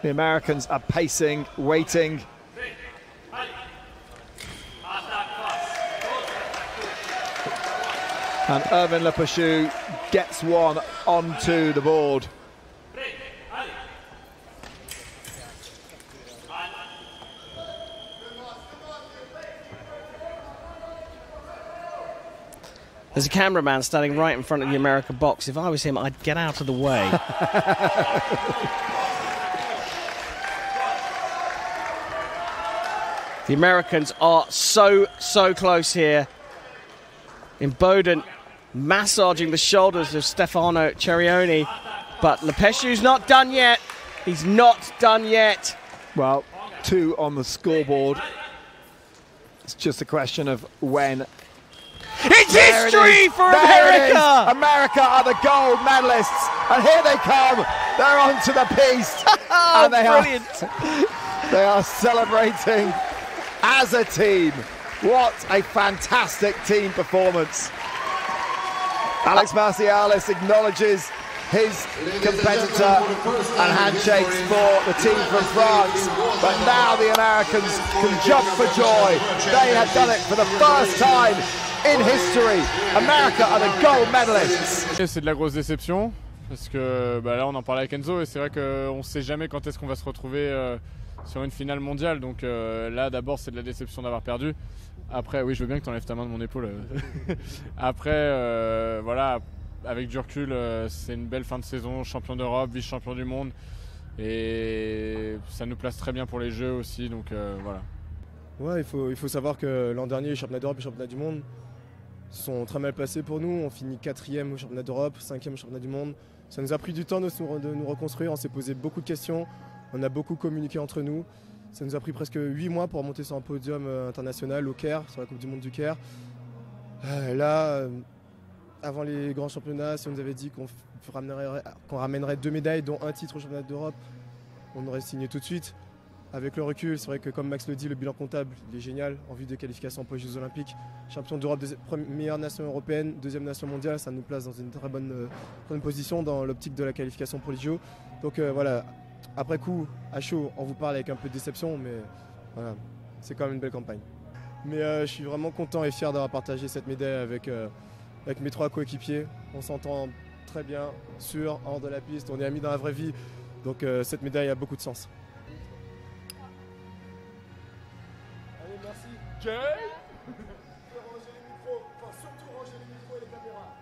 S13: The Americans are pacing, waiting. And Erwann Le Pechoux gets one onto the board.
S4: There's a cameraman standing right in front of the American box. If I was him, I'd get out of the way. The Americans are so close here. Imboden massaging the shoulders of Stefano Cerioni, but Le Pechoux's not done yet. He's not done yet.
S13: Well, 2 on the scoreboard. It's just a question of when.
S4: It's history for America!
S13: America are the gold medalists, and here they come. They're onto the piste, and they are celebrating as a team. What a fantastic team performance. Alex Macialis acknowledges his competitor and handshakes for the team from France. But now the Americans can jump for joy. They have done it for the first time in history. America are the gold medalists.
S12: C'est de la grosse déception parce que là on en parlait avec Enzo et c'est vrai qu'on ne sait jamais quand est-ce qu'on va se retrouver sur une finale mondiale. Donc là d'abord c'est de la déception d'avoir perdu. Après, oui, je veux bien que tu enlèves ta main de mon épaule. Après, voilà, avec du recul, c'est une belle fin de saison, champion d'Europe, vice-champion du monde. Et ça nous place très bien pour les Jeux aussi, donc voilà.
S11: Ouais, il faut savoir que l'an dernier, les championnats d'Europe et les championnats du monde sont très mal placés pour nous. On finit 4e au championnat d'Europe, 5e au championnat du monde. Ça nous a pris du temps de nous reconstruire, on s'est posé beaucoup de questions, on a beaucoup communiqué entre nous. Ça nous a pris presque 8 mois pour monter sur un podium international au Caire, sur la Coupe du Monde du Caire. Avant les grands championnats, si on nous avait dit qu'on ramènerait 2 médailles, dont un titre au championnat d'Europe, on aurait signé tout de suite. Avec le recul, c'est vrai que comme Max le dit, le bilan comptable il est génial en vue des qualifications pour les Jeux Olympiques. Champion d'Europe, meilleure nation européenne, deuxième nation mondiale, ça nous place dans une très bonne position dans l'optique de la qualification pour les JO. Donc voilà, après coup, à chaud, on vous parle avec un peu de déception, mais voilà, c'est quand même une belle campagne. Mais je suis vraiment content et fier d'avoir partagé cette médaille avec mes 3 coéquipiers. On s'entend très bien, sur, hors de la piste, on est amis dans la vraie vie. Donc cette médaille a beaucoup de sens.
S2: Allez, merci. Jay. Ranger les micros, enfin surtout ranger les micros et les caméras.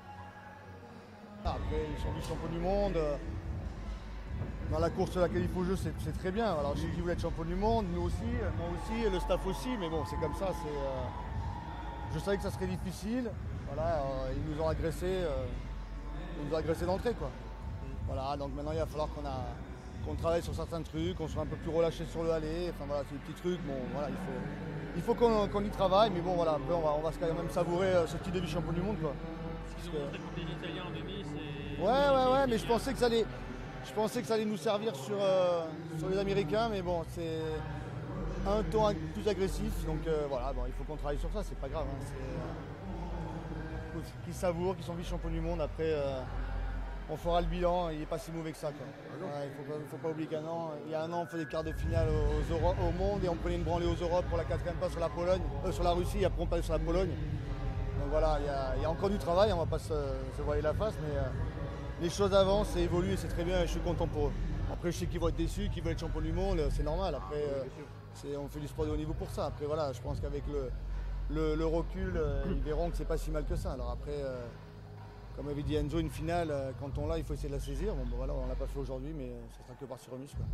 S8: Après, ils sont vice-champions du monde. Dans la course à la qualif au jeu, c'est très bien. Alors, je sais qu'ils voulaient être champion du monde, nous aussi, moi aussi, et le staff aussi. Mais bon, c'est comme ça. Je savais que ça serait difficile. Voilà, ils nous ont agressés. Ils nous ont agressés d'entrée, quoi. Voilà, donc maintenant, il va falloir qu'on travaille sur certains trucs, qu'on soit un peu plus relâché sur le aller. Enfin voilà, c'est des petits trucs. Bon, voilà, il faut qu'on y travaille. Mais bon, voilà, après, on va quand même savourer ce petit début champion du monde, quoi.
S6: Ce qu'ils ont montré contre les Italiens en demi, c'est...
S8: Ouais, mais je pensais que ça allait nous servir sur les Américains, mais bon, c'est un ton plus agressif, donc voilà, bon, il faut qu'on travaille sur ça, c'est pas grave. Hein, qu'ils savourent, qu'ils sont vice-champions du monde, après on fera le bilan, il n'est pas si mauvais que ça. Quoi. Ouais, il faut pas oublier qu'il y a un an, on faisait quart de finale au monde et on prenait une branlée aux Europes pour la 4e place sur la Pologne, sur la Russie, et après on passait sur la Pologne. Donc voilà, il y a encore du travail, on ne va pas se voiler la face, mais les choses avancent et évoluent et c'est très bien et je suis content pour eux. Après je sais qu'ils vont être déçus, qu'ils veulent être champions du monde, c'est normal. Après on fait du sport de haut niveau pour ça. Après voilà, je pense qu'avec le recul, ils verront que c'est pas si mal que ça. Alors après, comme avait dit Enzo, une finale, quand on l'a, il faut essayer de la saisir. Bon ben voilà, on l'a pas fait aujourd'hui, mais ça sera que partie remise, quoi.